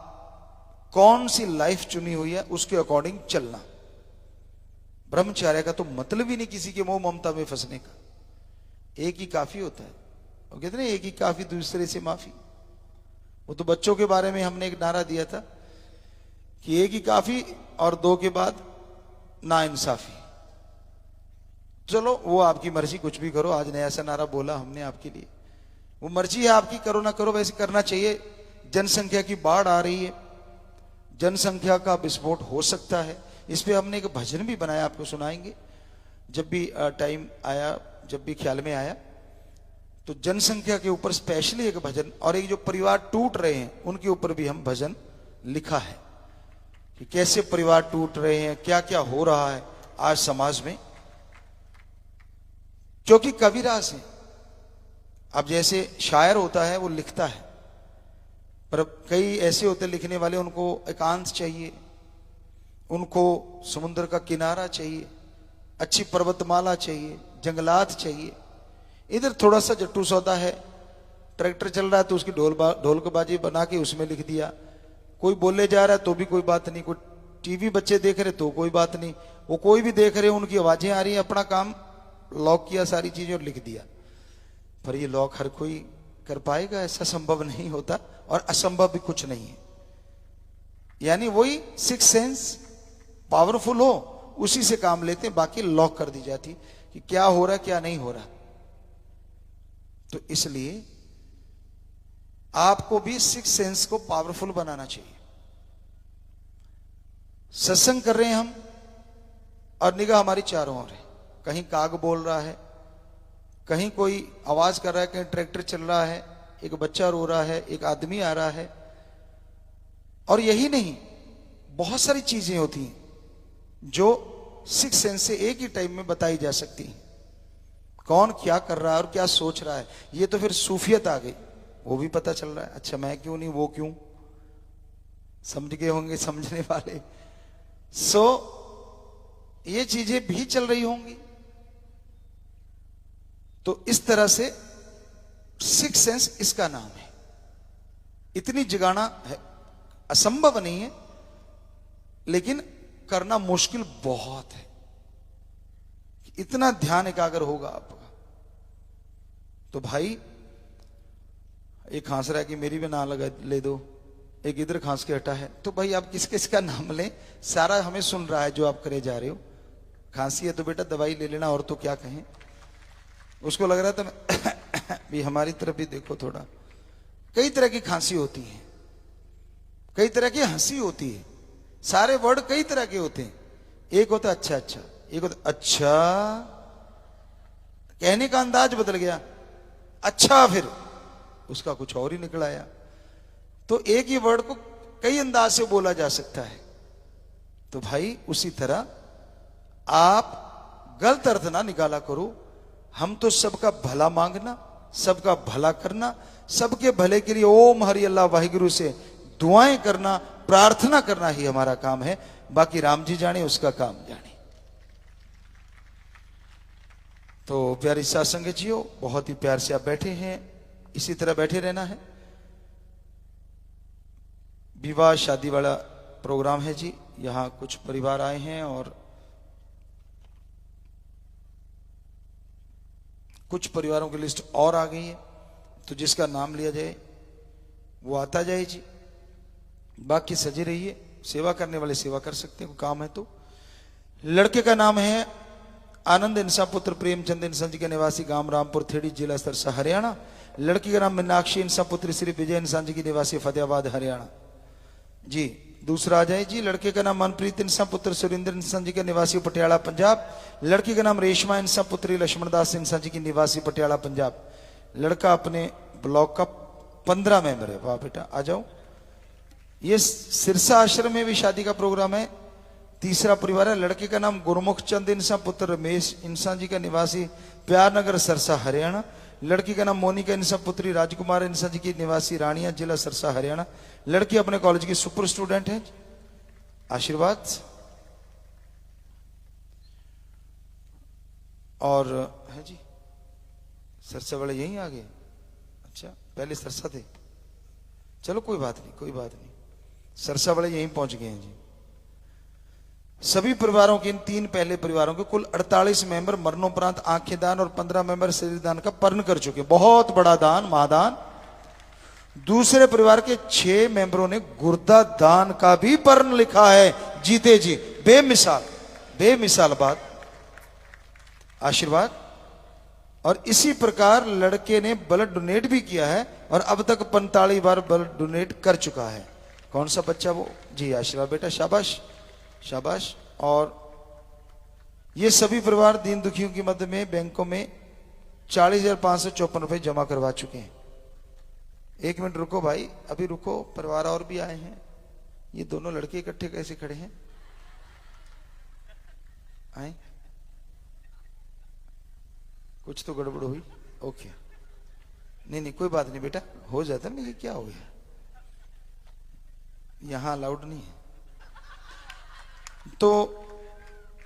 कौन सी लाइफ चुनी हुई है उसके अकॉर्डिंग चलना। ब्रह्मचर्य का तो मतलब ही नहीं किसी के मोह ममता में फंसने का, एक ही काफी होता है। वो कहते हैं एक ही काफी दूसरे से माफी। वो तो बच्चों के बारे में हमने एक नारा दिया था कि एक ही काफी और 2 के बाद नाइंसाफी। चलो वो आपकी मर्जी, कुछ भी करो, आज नया सा नारा बोला हमने आपके लिए, वो मर्जी है आपकी, करो ना करो, वैसे करना चाहिए। जनसंख्या की बाढ़ आ रही है, जनसंख्या का विस्फोट हो सकता है, इस पे हमने एक भजन भी बनाया, आपको सुनाएंगे जब भी टाइम आया, जब भी ख्याल में आया। तो जनसंख्या के ऊपर स्पेशली एक भजन, और एक जो परिवार टूट रहे हैं उनके ऊपर भी हम भजन लिखा है कि कैसे परिवार टूट रहे हैं, क्या क्या हो रहा है आज समाज में। क्योंकि कविराज है, अब जैसे शायर होता है वो लिखता है, पर कई ऐसे होते लिखने वाले, उनको एकांत चाहिए, उनको समुद्र का किनारा चाहिए, अच्छी पर्वतमाला चाहिए, जंगलात चाहिए। इधर थोड़ा सा जट्टू सौदा है, ट्रैक्टर चल रहा है तो उसकी ढोलकबाजी बना के उसमें लिख दिया, कोई बोले जा रहा है तो भी कोई बात नहीं, कोई टीवी बच्चे देख रहे तो कोई बात नहीं, वो कोई भी देख रहे उनकी आवाजें आ रही है, अपना काम लॉक किया सारी चीजें और लिख दिया। पर ये लॉक हर कोई कर पाएगा? ऐसा संभव नहीं होता, और असंभव भी कुछ नहीं है। यानी वही 6 सेंस पावरफुल हो, उसी से काम लेते हैं, बाकी लॉक कर दी जाती कि क्या हो रहा है क्या नहीं हो रहा। तो इसलिए आपको भी 6 सेंस को पावरफुल बनाना चाहिए। सत्संग कर रहे हैं हम और निगाह हमारी चारों ओर है, कहीं काग बोल रहा है, कहीं कोई आवाज कर रहा है, कहीं ट्रैक्टर चल रहा है, एक बच्चा रो रहा है, एक आदमी आ रहा है। और यही नहीं, बहुत सारी चीजें होती हैं जो 6 सेंस से एक ही टाइम में बताई जा सकती हैं। कौन क्या कर रहा है और क्या सोच रहा है, ये तो फिर सूफियत आ गई, वो भी पता चल रहा है। अच्छा मैं क्यों नहीं, वो क्यों, समझ गए होंगे समझने वाले। ये चीजें भी चल रही होंगी। तो इस तरह से 6 सेंस इसका नाम है। इतनी जगाना है, असंभव नहीं है, लेकिन करना मुश्किल बहुत है। इतना ध्यान एकाग्र होगा आपका, तो भाई एक खांस रहा है कि मेरी भी नाम लगा ले दो, एक इधर खांस के हटा है, तो भाई आप किस किस का नाम लें, सारा हमें सुन रहा है जो आप करे जा रहे हो। खांसी है तो बेटा दवाई ले लेना, और तो क्या कहें। उसको लग रहा था भी हमारी तरफ भी देखो थोड़ा। कई तरह की खांसी होती है, कई तरह की हंसी होती है, सारे वर्ड कई तरह के होते हैं। एक होता है अच्छा अच्छा, एक होता है अच्छा, कहने का अंदाज बदल गया, अच्छा फिर उसका कुछ और ही निकल आया। तो एक ही वर्ड को कई अंदाज से बोला जा सकता है। तो भाई उसी तरह आप गलत अर्थ ना निकाला करो। हम तो सबका भला मांगना, सबका भला करना, सबके भले के लिए ओम हरि अल्लाह वाहिगुरु से दुआएं करना, प्रार्थना करना ही हमारा काम है। बाकी राम जी जाने, उसका काम जाने। तो प्यारी साथ संगत जियो, बहुत ही प्यार से आप बैठे हैं, इसी तरह बैठे रहना है। विवाह शादी वाला प्रोग्राम है जी। यहां कुछ परिवार आए हैं और कुछ परिवारों की लिस्ट और आ गई है, तो जिसका नाम लिया जाए वो आता जाए जी। बाकी सजे रहिए, सेवा करने वाले सेवा कर सकते हैं, कोई काम है तो। लड़के का नाम है आनंद इंसान पुत्र प्रेमचंद इंसान जी के निवासी गांव रामपुर थेड़ी, जिला सरसा, हरियाणा। लड़की का नाम मीनाक्षी इंसान पुत्र श्री विजय इंसान जी की निवासी फतेहाबाद, हरियाणा जी। दूसरा आ जाए जी। लड़के का नाम मनप्रीत इंसान पुत्र सुरेंद्र इंसान जी के निवासी पटियाला, पंजाब। लड़की का नाम रेशमा इंसान पुत्री लक्ष्मणदास इंसान जी की निवासी पटियाला, पंजाब। लड़का अपने ब्लॉक का 15 मेंबर है। वाह बेटा आ जाओ। ये सिरसा आश्रम में भी शादी का प्रोग्राम है। तीसरा परिवार है। लड़के का नाम गुरमुख चंद इंसान पुत्र रमेश इंसान जी का निवासी प्यार नगर, सरसा, हरियाणा। लड़की का नाम मोनिका इंसान पुत्री राजकुमार इंसान जी की निवासी रानिया, जिला सरसा, हरियाणा। लड़की अपने कॉलेज की सुपर स्टूडेंट है। आशीर्वाद। और है जी सरसा वाले यहीं आ गए। अच्छा पहले सरसा थे, चलो कोई बात नहीं, कोई बात नहीं, सरसा वाले यहीं पहुंच गए हैं जी। सभी परिवारों के, इन 3 पहले परिवारों के कुल 48 मेंबर मरणोपरांत आंखें दान और 15 मेंबर शरीर दान का पर्ण कर चुके। बहुत बड़ा दान, महादान। दूसरे परिवार के 6 मेंबरों ने गुर्दा दान का भी पर्ण लिखा है। जीते जी, बेमिसाल, बेमिसाल बात। आशीर्वाद। और इसी प्रकार लड़के ने ब्लड डोनेट भी किया है और अब तक 45 बार ब्लड डोनेट कर चुका है। कौन सा बच्चा वो जी? आशीर्वाद बेटा, शाबाश शाबाश। और ये सभी परिवार दीन दुखियों की मदद में बैंकों में 40,554 रुपए जमा करवा चुके हैं। 1 मिनट रुको भाई, अभी रुको, परिवार और भी आए हैं। ये दोनों लड़के इकट्ठे कैसे खड़े हैं? आए, कुछ तो गड़बड़ हुई। ओके, नहीं नहीं कोई बात नहीं बेटा, हो जाता है। ये क्या हो गया? यहां अलाउड नहीं है तो।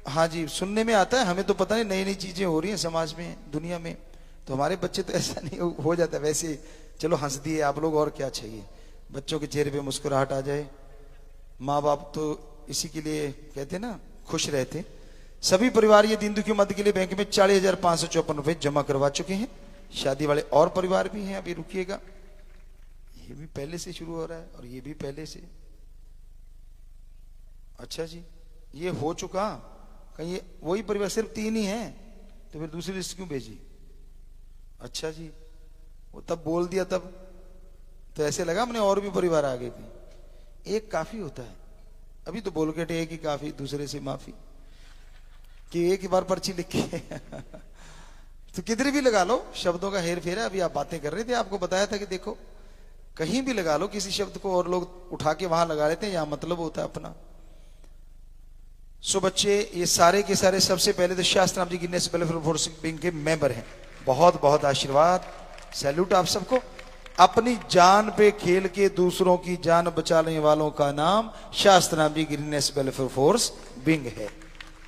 हाँ जी, सुनने में आता है, हमें तो पता नहीं, नई नई चीजें हो रही हैं समाज में, दुनिया में। तो हमारे बच्चे तो ऐसा नहीं हो जाता। वैसे चलो हंस दिए आप लोग, और क्या चाहिए। बच्चों के चेहरे पे मुस्कुराहट आ जाए। माँ बाप तो इसी के लिए कहते ना, खुश रहते। सभी परिवार ये दीन दुखी मदद के लिए बैंक में 40,554 रुपए जमा करवा चुके हैं। शादी वाले और परिवार भी हैं। अभी रुकिएगा, ये भी पहले से शुरू हो रहा है और ये भी पहले से। अच्छा जी, ये हो चुका। कहीं ये वही परिवार सिर्फ 3 ही हैं, तो फिर दूसरी लिस्ट क्यों भेजी? अच्छा जी, वो तब बोल दिया तब तो ऐसे लगा हमने और भी परिवार आ गए थे। एक काफी होता है। अभी तो बोल के एक ही काफी, दूसरे से माफी, कि एक ही बार पर्ची लिख के तो किधर भी लगा लो, शब्दों का हेर फेर है। अभी आप बातें कर रहे थे, आपको बताया था कि देखो कहीं भी लगा लो किसी शब्द को, और लोग उठा के वहां लगा लेते हैं। यहां मतलब होता है अपना। सो बच्चे, ये सारे के सारे सबसे पहले तो शास्त्र नाम जी गिनेस वेलफेयर फोर्स विंग के मेंबर हैं। बहुत बहुत आशीर्वाद, सैल्यूट आप सबको। अपनी जान पे खेल के दूसरों की जान बचाने वालों का नाम शास्त्र नाम जी गिनेस वेलफेयर फोर्स विंग है।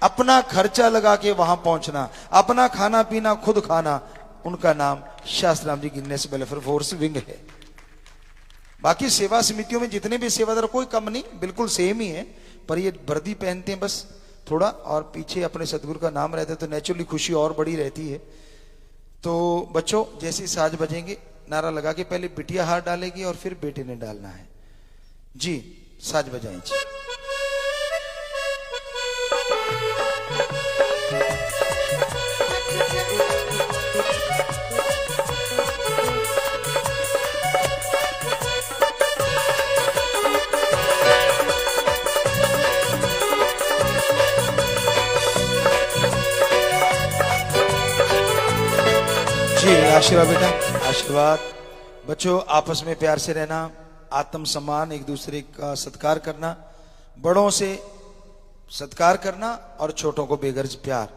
अपना खर्चा लगा के वहां पहुंचना, अपना खाना पीना खुद खाना, उनका नाम शास्त्र नाम जी गिनेस वेलफेयर फोर्स विंग है। बाकी सेवा समितियों में जितने भी सेवादार, कोई कम नहीं, बिल्कुल सेम ही है। पर ये वर्दी पहनते हैं बस थोड़ा, और पीछे अपने सदगुरु का नाम रहता है, तो नेचुरली खुशी और बड़ी रहती है। तो बच्चों जैसे ही साज बजेंगे नारा लगा के पहले बिटिया हाथ डालेगी और फिर बेटे ने डालना है। जी साज बजाएं जी। जी आशीर्वाद बेटा, आशीर्वाद। बच्चों आपस में प्यार से रहना, आत्म सम्मान, एक दूसरे का सत्कार करना, बड़ों से सत्कार करना और छोटों को बेगर्ज प्यार।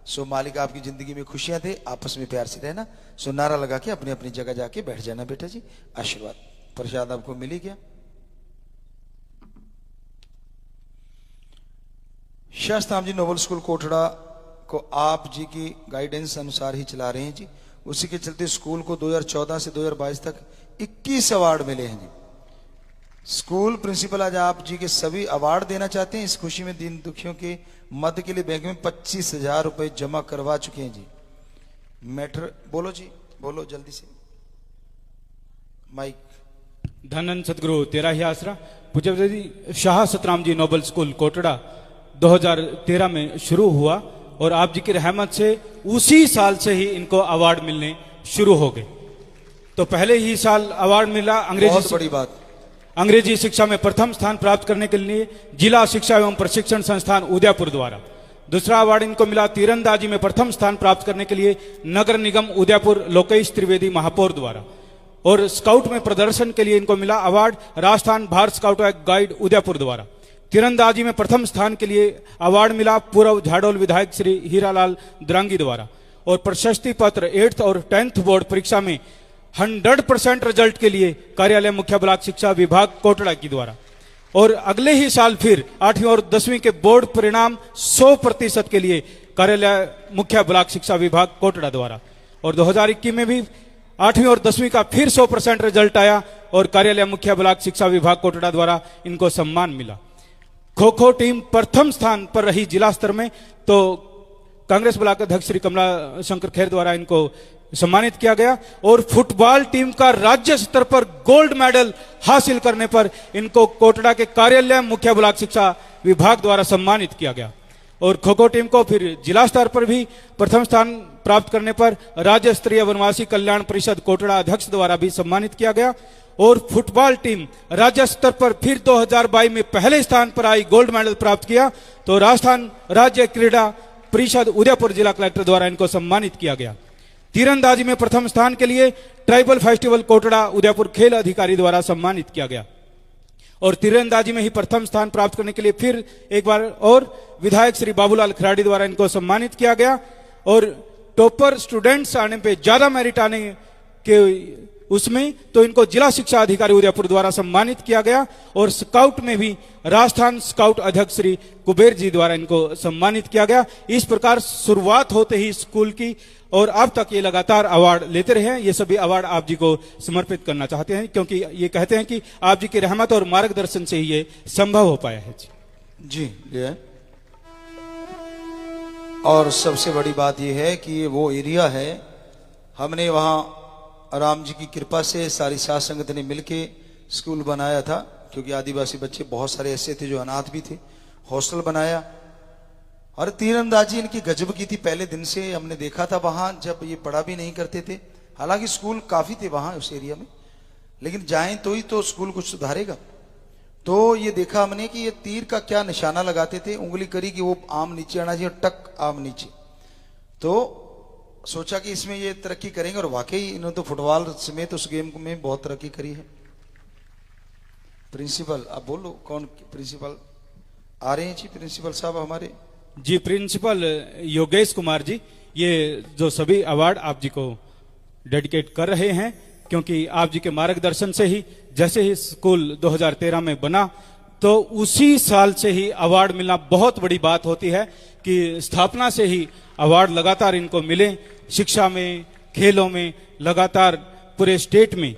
सो मालिक आपकी जिंदगी में खुशियां दे, आपस में प्यार से रहना। सो नारा लगा के अपनी अपनी जगह जाके बैठ जाना बेटा जी। आशीर्वाद। प्रसाद आपको मिल ही गया। शास्त्राम जी नोबल स्कूल कोटड़ा को आप जी की गाइडेंस अनुसार ही चला रहे हैं जी। उसी के चलते स्कूल को 2014 से 2022 तक 21 अवार्ड मिले हैं जी। स्कूल प्रिंसिपल आज आप जी के सभी अवार्ड देना चाहते हैं। इस खुशी में दीन दुखियों के मदद के लिए बैंक में 25,000 रुपए जमा करवा चुके हैं जी। मैटर बोलो जी, बोलो जल्दी से माइक। धनन सतगुरु तेरा ही आसरा। पूज्य जी शाह सतराम जी नोबल स्कूल कोटड़ा 2013 में शुरू हुआ और आप जी की रहमत से उसी साल से ही इनको अवार्ड मिलने शुरू हो गए। तो पहले ही साल अवार्ड मिला बहुत बड़ी बात। अंग्रेजी शिक्षा में प्रथम स्थान प्राप्त करने के लिए जिला शिक्षा एवं प्रशिक्षण संस्थान उदयपुर द्वारा। दूसरा अवार्ड इनको मिला तीरंदाजी में प्रथम स्थान प्राप्त करने के लिए नगर निगम उदयपुर लोकेश त्रिवेदी महापौर द्वारा। और स्काउट में प्रदर्शन के लिए इनको मिला award Rajasthan Bharat scout guide Udaipur द्वारा। तीरंदाजी में प्रथम स्थान के लिए अवार्ड मिला पूर्व झाडोल विधायक श्री हीरालाल द्रांगी द्वारा। और प्रशस्ति पत्र 8th और 10th बोर्ड परीक्षा में 100% रिजल्ट के लिए कार्यालय मुख्य ब्लॉक शिक्षा विभाग कोटड़ा की द्वारा। और अगले ही साल फिर 8वीं और 10वीं के बोर्ड परिणाम 100% के लिए कार्यालय मुख्य ब्लॉक शिक्षा विभाग कोटड़ा द्वारा। और 2021 में भी 8वीं और 10वीं का फिर 100% रिजल्ट आया और कार्यालय मुख्य ब्लॉक शिक्षा विभाग कोटड़ा द्वारा इनको सम्मान मिला। खो खो टीम प्रथम स्थान पर रही जिला स्तर में, तो कांग्रेस ब्लॉक अध्यक्ष श्री कमला शंकर खेर द्वारा इनको सम्मानित किया गया। और फुटबॉल टीम का राज्य स्तर पर गोल्ड मेडल हासिल करने पर इनको कोटड़ा के कार्यालय मुख्य ब्लॉक शिक्षा विभाग द्वारा सम्मानित किया गया। और खो खो टीम को फिर जिला स्तर पर भी प्रथम स्थान प्राप्त करने पर राज्य स्तरीय वनवासी कल्याण परिषद कोटड़ा अध्यक्ष द्वारा भी सम्मानित किया गया। और फुटबॉल टीम राज्य स्तर पर फिर 2022 में पहले स्थान पर आई, गोल्ड मेडल प्राप्त किया। तो राजस्थान राज्य क्रीड़ा परिषद उदयपुर जिला कलेक्टर द्वारा इनको सम्मानित किया गया। तीरंदाजी में प्रथम स्थान के लिए ट्राइबल फेस्टिवल कोटड़ा उदयपुर खेल अधिकारी द्वारा सम्मानित किया गया। और तीरंदाजी में ही प्रथम स्थान प्राप्त करने के लिए फिर एक बार और विधायक श्री बाबूलाल खराड़ी द्वारा इनको सम्मानित किया गया। और टॉपर स्टूडेंट्स आने पे ज्यादा मेरिट आने के उसमें तो इनको जिला शिक्षा अधिकारी उदयपुर द्वारा सम्मानित किया गया। और स्काउट में भी राजस्थान स्काउट अध्यक्ष श्री कुबेर जी द्वारा इनको सम्मानित किया गया। इस प्रकार शुरुआत होते ही स्कूल की और अब तक ये लगातार अवार्ड लेते रहे हैं। ये सभी अवार्ड आप जी को समर्पित करना चाहते हैं, क्योंकि ये कहते हैं कि आप जी की रहमत और मार्गदर्शन से ही ये संभव हो पाया है जी। ये और सबसे बड़ी बात यह है कि ये वो एरिया है, हमने वहां राम जी की कृपा से सारी साध संगत ने मिलके स्कूल बनाया था, क्योंकि आदिवासी बच्चे बहुत सारे ऐसे थे जो अनाथ भी थे। हॉस्टल बनाया और तीरंदाजी इनकी गजब की थी। पहले दिन से हमने देखा था वहां, जब ये पढ़ा भी नहीं करते थे। हालांकि स्कूल काफी थे वहां उस एरिया में, लेकिन जाएं तो ही तो स्कूल कुछ सुधारेगा। तो ये देखा हमने कि ये तीर का क्या निशाना लगाते थे, उंगली करी कि वो आम नीचे आना चाहिए, टक आम नीचे। तो सोचा कि इसमें ये तरक्की करेंगे और वाकई इन्होंने तो फुटबॉल समेत उस गेम में बहुत तरक्की करी है। प्रिंसिपल आप बोलो, कौन प्रिंसिपल आ रहे हैं जी? प्रिंसिपल साहब हमारे जी, प्रिंसिपल योगेश कुमार जी, ये जो सभी अवार्ड आप जी को डेडिकेट कर रहे हैं, क्योंकि आप जी के मार्गदर्शन से ही जैसे ही स्कूल 2013 में बना तो उसी साल से ही अवार्ड मिलना बहुत बड़ी बात होती है कि स्थापना से ही अवार्ड लगातार इनको मिले। शिक्षा में, खेलों में लगातार पूरे स्टेट में,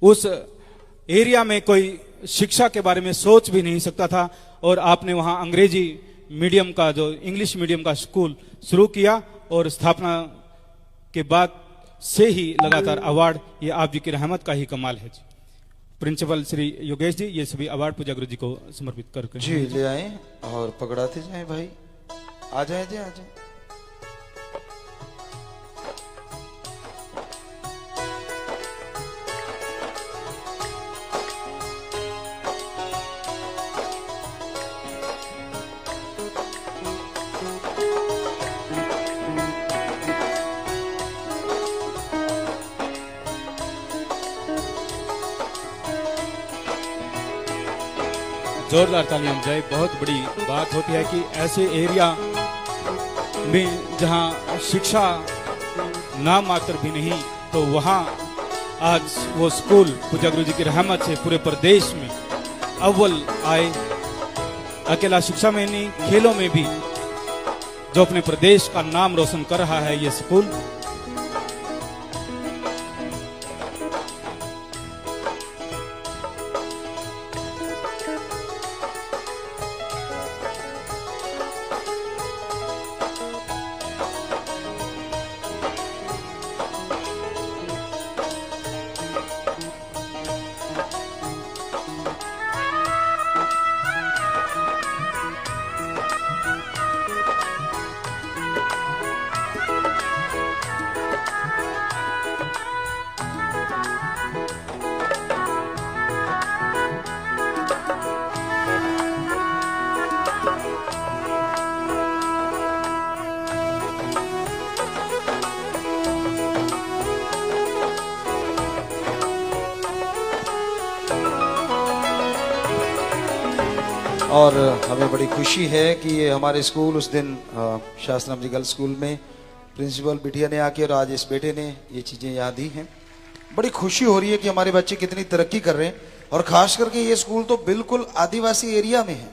उस एरिया में कोई शिक्षा के बारे में सोच भी नहीं सकता था। और आपने वहां अंग्रेजी मीडियम का, जो इंग्लिश मीडियम का स्कूल शुरू किया और स्थापना के बाद से ही लगातार अवार्ड, ये आप जी की रहमत का ही कमाल है जी। प्रिंसिपल श्री योगेश जी ये सभी अवार्ड पूजा गुरु जी को समर्पित करके जी ले आए और पकड़ाते जाए भाई। आ जाए जी, आ जाए। जोरदार तालियां जाए। बहुत बड़ी बात होती है कि ऐसे एरिया में जहां शिक्षा नाम मात्र भी नहीं, तो वहां आज वो स्कूल पूजा गुरु जी की रहमत से पूरे प्रदेश में अव्वल आए। अकेला शिक्षा में नहीं, खेलों में भी जो अपने प्रदेश का नाम रोशन कर रहा है ये स्कूल। और हमें बड़ी खुशी है कि ये हमारे स्कूल उस दिन शास्त्रम जी गर्ल्स स्कूल में प्रिंसिपल बिटिया ने आके और आज इस बेटे ने ये चीज़ें याद दी हैं। बड़ी खुशी हो रही है कि हमारे बच्चे कितनी तरक्की कर रहे हैं। और खास करके ये स्कूल तो बिल्कुल आदिवासी एरिया में है।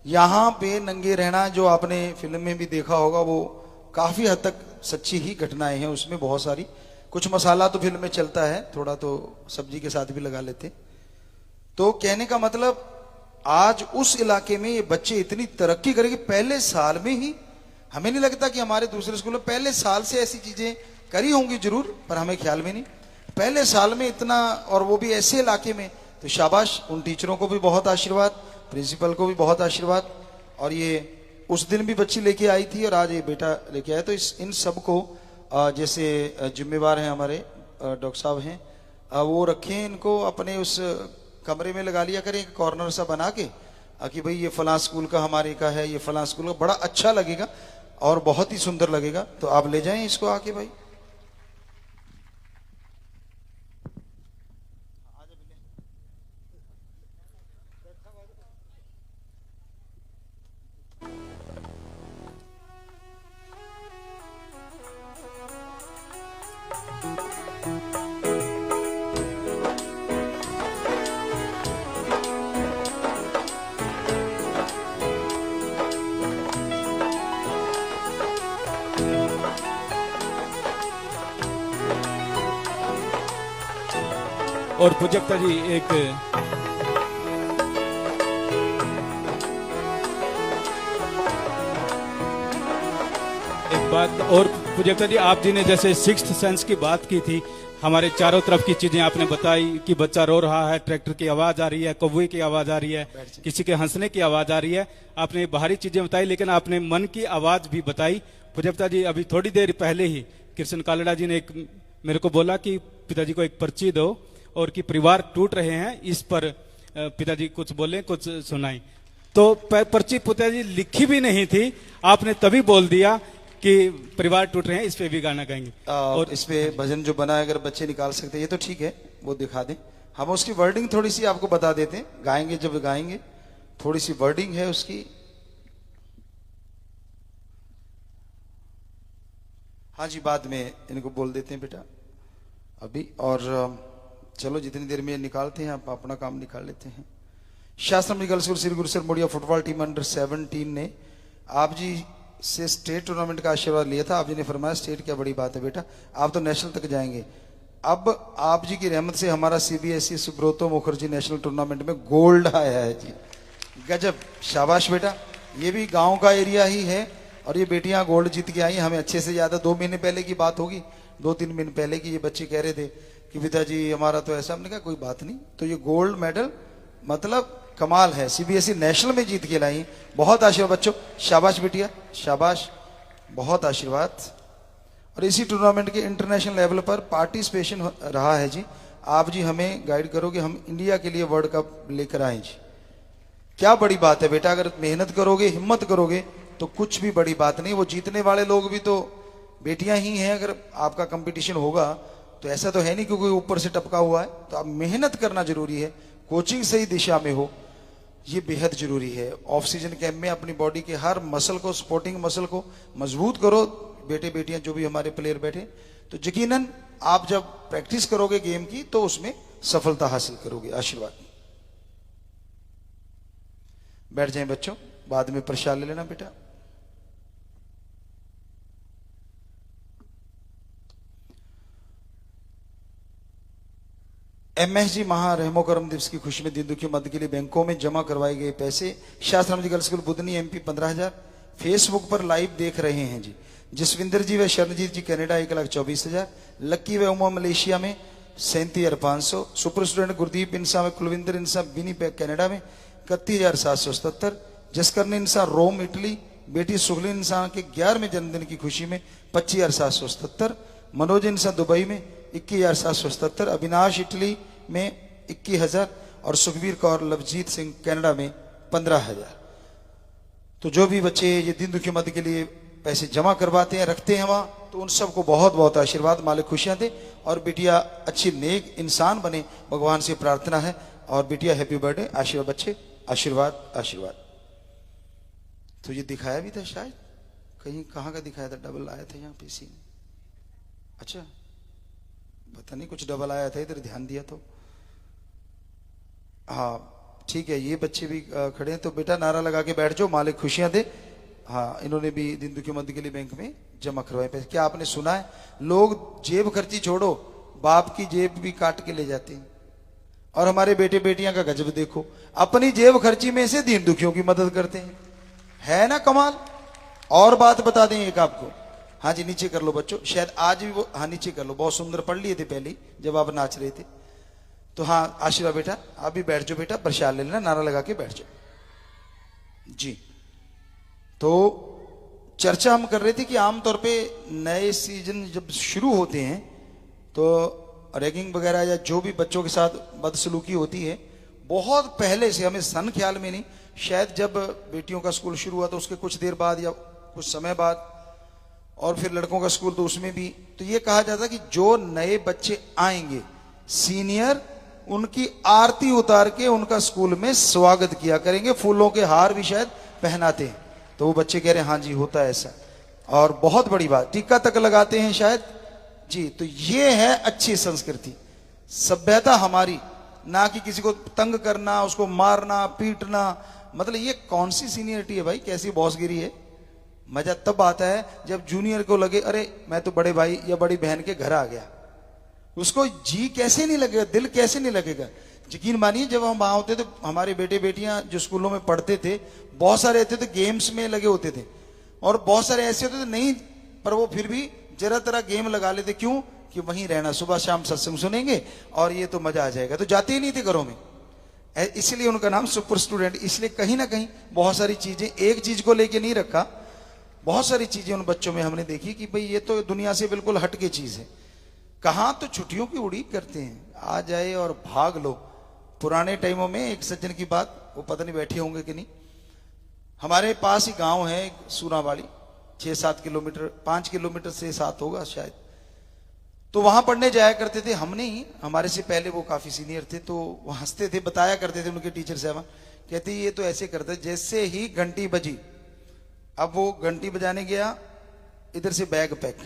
यहाँ पे नंगे रहना जो आपने फिल्म में भी देखा होगा, वो काफ़ी हद तक सच्ची ही घटनाएं हैं उसमें। बहुत सारी कुछ मसाला तो फिल्म में चलता है, थोड़ा तो सब्जी के साथ भी लगा लेते। तो कहने का मतलब आज उस इलाके में ये बच्चे इतनी तरक्की करेंगे पहले साल में ही। हमें नहीं लगता कि हमारे दूसरे स्कूल में पहले साल से ऐसी चीजें करी होंगी, जरूर, पर हमें ख्याल में नहीं। पहले साल में इतना, और वो भी ऐसे इलाके में। तो शाबाश, उन टीचरों को भी बहुत आशीर्वाद, प्रिंसिपल को भी बहुत आशीर्वाद। और ये उस दिन भी बच्ची लेके आई थी और आज ये बेटा लेके आया। तो इन सबको जैसे जिम्मेवार हैं हमारे डॉक्टर साहब हैं, वो रखें इनको अपने उस कमरे में लगा लिया करें, एक कॉर्नर सा बना के कि भाई ये फलां स्कूल का हमारे का है, ये फलां स्कूल का। बड़ा अच्छा लगेगा और बहुत ही सुंदर लगेगा। तो आप ले जाएं इसको आके भाई। और पूजकता जी एक बात और पूजकता जी, आप जी ने जैसे सिक्स्थ सेंस की बात की थी, हमारे चारों तरफ की चीजें आपने बताई कि बच्चा रो रहा है, ट्रैक्टर की आवाज आ रही है, कौवे की आवाज आ रही है, किसी के हंसने की आवाज आ रही है। आपने बाहरी चीजें बताई, लेकिन आपने मन की आवाज भी बताई। पूजकता जी, अभी थोड़ी देर पहले ही कृष्ण कालड़ा जी ने एक मेरे को बोला कि पिताजी को एक पर्ची दो और कि परिवार टूट रहे हैं, इस पर पिताजी कुछ बोले, कुछ सुनाई। तो पर्ची पिताजी लिखी भी नहीं थी, आपने तभी बोल दिया कि परिवार टूट रहे हैं, इस पे भी गाना गाएंगे। और इस पे भजन जो बना है, अगर बच्चे निकाल सकते हैं ये तो ठीक है, वो दिखा दें। हम उसकी वर्डिंग थोड़ी सी आपको बता देते हैं, गाएंगे जब गाएंगे थोड़ी सी वर्डिंग है उसकी। हाँ जी, बाद में इनको बोल देते हैं बेटा अभी। और चलो जितनी देर में निकालते हैं, आप अपना काम निकाल लेते हैं। शास्त्रम गर्ल्स स्कूल श्री गुरु sir Modiya football team under 17 ने आप जी से स्टेट टूर्नामेंट का आशीर्वाद लिया था। आप जी ने फरमाया स्टेट क्या बड़ी बात है बेटा, आप तो नेशनल तक जाएंगे। अब आप जी की रहमत से हमारा CBSE Subroto Mukherjee national tournament में गोल्ड आया है जी। गजब, शाबाश बेटा। ये भी गांव का एरिया ही है और ये बेटियां गोल्ड जीत के आई, हमें अच्छे से याद है। 2 महीने पहले की बात होगी, 2-3 महीने पहले की। ये बच्चे कह रहे थे कि पिताजी हमारा तो ऐसा, हमने कहा कोई बात नहीं। तो ये गोल्ड मेडल मतलब कमाल है, सीबीएसई नेशनल में जीत के लाई। बहुत आशीर्वाद बच्चों, शाबाश बिटिया, शाबाश, बहुत आशीर्वाद। और इसी टूर्नामेंट के इंटरनेशनल लेवल पर पार्टिसिपेशन रहा है जी। आप जी हमें गाइड करोगे, हम इंडिया के लिए वर्ल्ड कप लेकर आए जी। क्या बड़ी बात है बेटा, अगर मेहनत करोगे, हिम्मत करोगे तो कुछ भी बड़ी बात नहीं। वो जीतने वाले लोग भी तो बेटियां ही हैं। अगर आपका कंपटीशन होगा तो ऐसा तो है नहीं कि कोई ऊपर से टपका हुआ है। तो आप मेहनत करना जरूरी है, कोचिंग सही दिशा में हो, ये बेहद जरूरी है। ऑफ सीजन कैंप में अपनी बॉडी के हर मसल को, सपोर्टिंग मसल को मजबूत करो। बेटे बेटियां जो भी हमारे प्लेयर बैठे, तो यकीनन आप जब प्रैक्टिस करोगे गेम की तो उसमें सफलता हासिल करोगे। आशीर्वाद। बैठ जाएं बच्चों, बाद में प्रसाद ले लेना बेटा। एमएसजी महा रहमो करम दिवस की खुशी में दीन दुखियों मदद के लिए बैंकों में जमा करवाए गए पैसे। Shastram ji girls school Budhni MP 15,000। Facebook पर लाइव देख रहे हैं जी जसविंदर जी व शरणजीत जी कनाडा 1,24,000। लक्की व उमा मलेशिया में 37,500। सुपर स्टूडेंट गुरदीप इंसा व कुलविंदर इंसा विनीपेग कनाडा में 31,777। जसकरनी इंसा रोम इटली। बेटी सुखलिन इंसा के 11वें जन्मदिन की खुशी में 25,777। मनोज इंसा दुबई में 21,777। अविनाश इटली में 21,000 और सुखबीर कौर लवजीत सिंह कनाडा में 15,000। तो जो भी बच्चे ये दीन दुखी मदद के लिए पैसे जमा करवाते हैं, रखते हैं वहां, तो उन सबको बहुत बहुत आशीर्वाद, मालिक खुशियां दे और बिटिया अच्छी नेक इंसान बने, भगवान से प्रार्थना है। और बिटिया हैप्पी बर्थडे। आशीर्वाद बच्चे, आशीर्वाद आशीर्वाद। तो ये दिखाया भी था शायद कहीं, कहाँ का दिखाया था? डबल आया था यहाँ पे सीन। अच्छा पता नहीं, कुछ डबल आया था इधर, ध्यान दिया तो। हाँ ठीक है, ये बच्चे भी खड़े हैं। तो बेटा नारा लगा के बैठ जाओ, मालिक खुशियां दे। हाँ, इन्होंने भी दिन दुखी मदद के लिए बैंक में जमा करवाए पैसे। क्या आपने सुना है, लोग जेब खर्ची छोड़ो, बाप की जेब भी काट के ले जाते हैं। और हमारे बेटे बेटियां का गजब देखो, अपनी जेब खर्ची में से दीन दुखियों की मदद करते हैं। है ना कमाल। और बात बता दें एक आपको। हाँ जी नीचे कर लो बच्चों, शायद आज भी वो, हाँ नीचे कर लो, बहुत सुंदर पढ़ लिए थे पहले जब आप नाच रहे थे। तो हाँ आशीर्वाद बेटा, आप भी बैठ जाओ बेटा, प्रसाद ले लेना, नारा लगा के बैठ जाओ जी। तो चर्चा हम कर रहे थे कि आमतौर पे नए सीजन जब शुरू होते हैं तो रैगिंग वगैरह या जो भी बच्चों के साथ बदसलूकी होती है, बहुत पहले से, हमें सन ख्याल में नहीं, शायद जब बेटियों का स्कूल शुरू हुआ तो उसके कुछ देर बाद या कुछ समय बाद, और फिर लड़कों का स्कूल तो उसमें भी, तो ये कहा जाता कि जो नए बच्चे आएंगे सीनियर, उनकी आरती उतार के उनका स्कूल में स्वागत किया करेंगे, फूलों के हार भी शायद पहनाते हैं। तो वो बच्चे कह रहे हैं हाँ जी होता है ऐसा, और बहुत बड़ी बात, टीका तक लगाते हैं शायद जी। तो ये है अच्छी संस्कृति, सभ्यता हमारी, ना कि किसी को तंग करना, उसको मारना पीटना। मतलब ये कौन सी सीनियरिटी है भाई, कैसी बॉसगिरी है। मजा तब आता है जब जूनियर को लगे अरे मैं तो बड़े भाई या बड़ी बहन के घर आ गया। उसको जी कैसे नहीं लगेगा, दिल कैसे नहीं लगेगा। यकीन मानिए जब हम वहां होते तो हमारे बेटे बेटियां जो स्कूलों में पढ़ते थे, बहुत सारे ऐसे थे गेम्स में लगे होते थे, और बहुत सारे ऐसे होते थे नहीं, पर वो फिर भी जरा तरह गेम लगा लेते। क्यों? कि वहीं रहना, सुबह शाम सत्संग सुनेंगे और ये तो मजा आ जाएगा, तो जाते ही नहीं थे घरों में। इसलिए उनका नाम सुपर स्टूडेंट। इसलिए कहीं ना कहीं बहुत सारी चीजें, एक चीज को लेके नहीं रखा, बहुत सारी चीजें उन बच्चों में हमने देखी कि भाई ये तो दुनिया से बिल्कुल हटके चीज है। कहाँ तो छुट्टियों की उड़ीक करते हैं, आ जाए और भाग लो। पुराने टाइमों में एक सज्जन की बात, वो पता नहीं बैठे होंगे कि नहीं, हमारे पास ही गांव है सूरावाड़ी, 6-7 किलोमीटर, 5 किलोमीटर से 7 होगा शायद। तो वहां पढ़ने जाया करते थे, हमने ही, हमारे से पहले वो काफी सीनियर थे, तो वो हंसते थे, बताया करते थे उनके टीचर साहब, कहते ये तो ऐसे करते, जैसे ही घंटी बजी, अब वो घंटी बजाने गया, इधर से बैग पैक,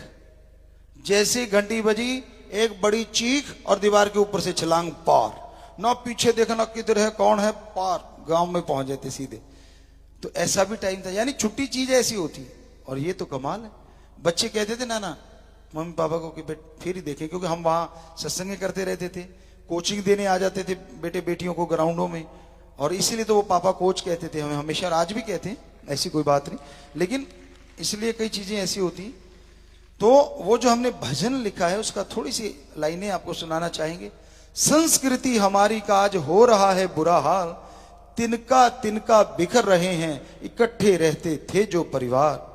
जैसे घंटी बजी एक बड़ी चीख और दीवार के ऊपर से छलांग पार, ना पीछे देखना किधर है कौन है, पार गांव में पहुंच जाते सीधे। तो ऐसा भी टाइम था, यानी छुट्टी चीज ऐसी होती। और ये तो कमाल है, बच्चे कहते थे ना मम्मी पापा को कि फिर ही देखें, क्योंकि हम वहां सत्संग करते रहते थे, कोचिंग देने आ जाते थे बेटे बेटियों को ग्राउंडों में, और इसीलिए तो वो पापा कोच कहते थे हमें हमेशा, और आज भी कहते हैं, ऐसी कोई बात नहीं। लेकिन इसलिए कई चीजें ऐसी होती। तो वो जो हमने भजन लिखा है उसका थोड़ी सी लाइनें आपको सुनाना चाहेंगे। संस्कृति हमारी का आज हो रहा है बुरा हाल, तिनका तिनका बिखर रहे हैं इकट्ठे रहते थे जो परिवार।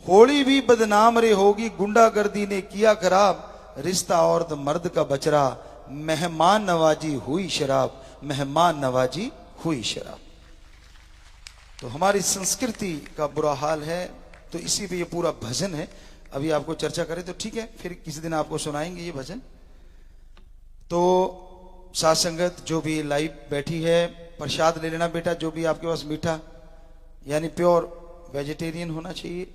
होली भी बदनाम रे होगी गुंडागर्दी ने किया खराब, रिश्ता औरत मर्द का बचरा, मेहमान नवाजी हुई शराब, मेहमान नवाजी हुई शराब। तो हमारी संस्कृति का बुरा हाल है, तो इसी पे ये पूरा भजन है। अभी आपको चर्चा करें तो ठीक है, फिर किसी दिन आपको सुनाएंगे ये भजन। तो साथ संगत जो भी लाइव बैठी है, प्रसाद ले लेना बेटा, जो भी आपके पास मीठा यानी प्योर वेजिटेरियन होना चाहिए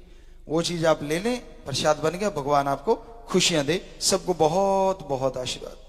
वो चीज आप ले लें। प्रसाद बन गया, भगवान आपको खुशियां दे। सबको बहुत बहुत आशीर्वाद।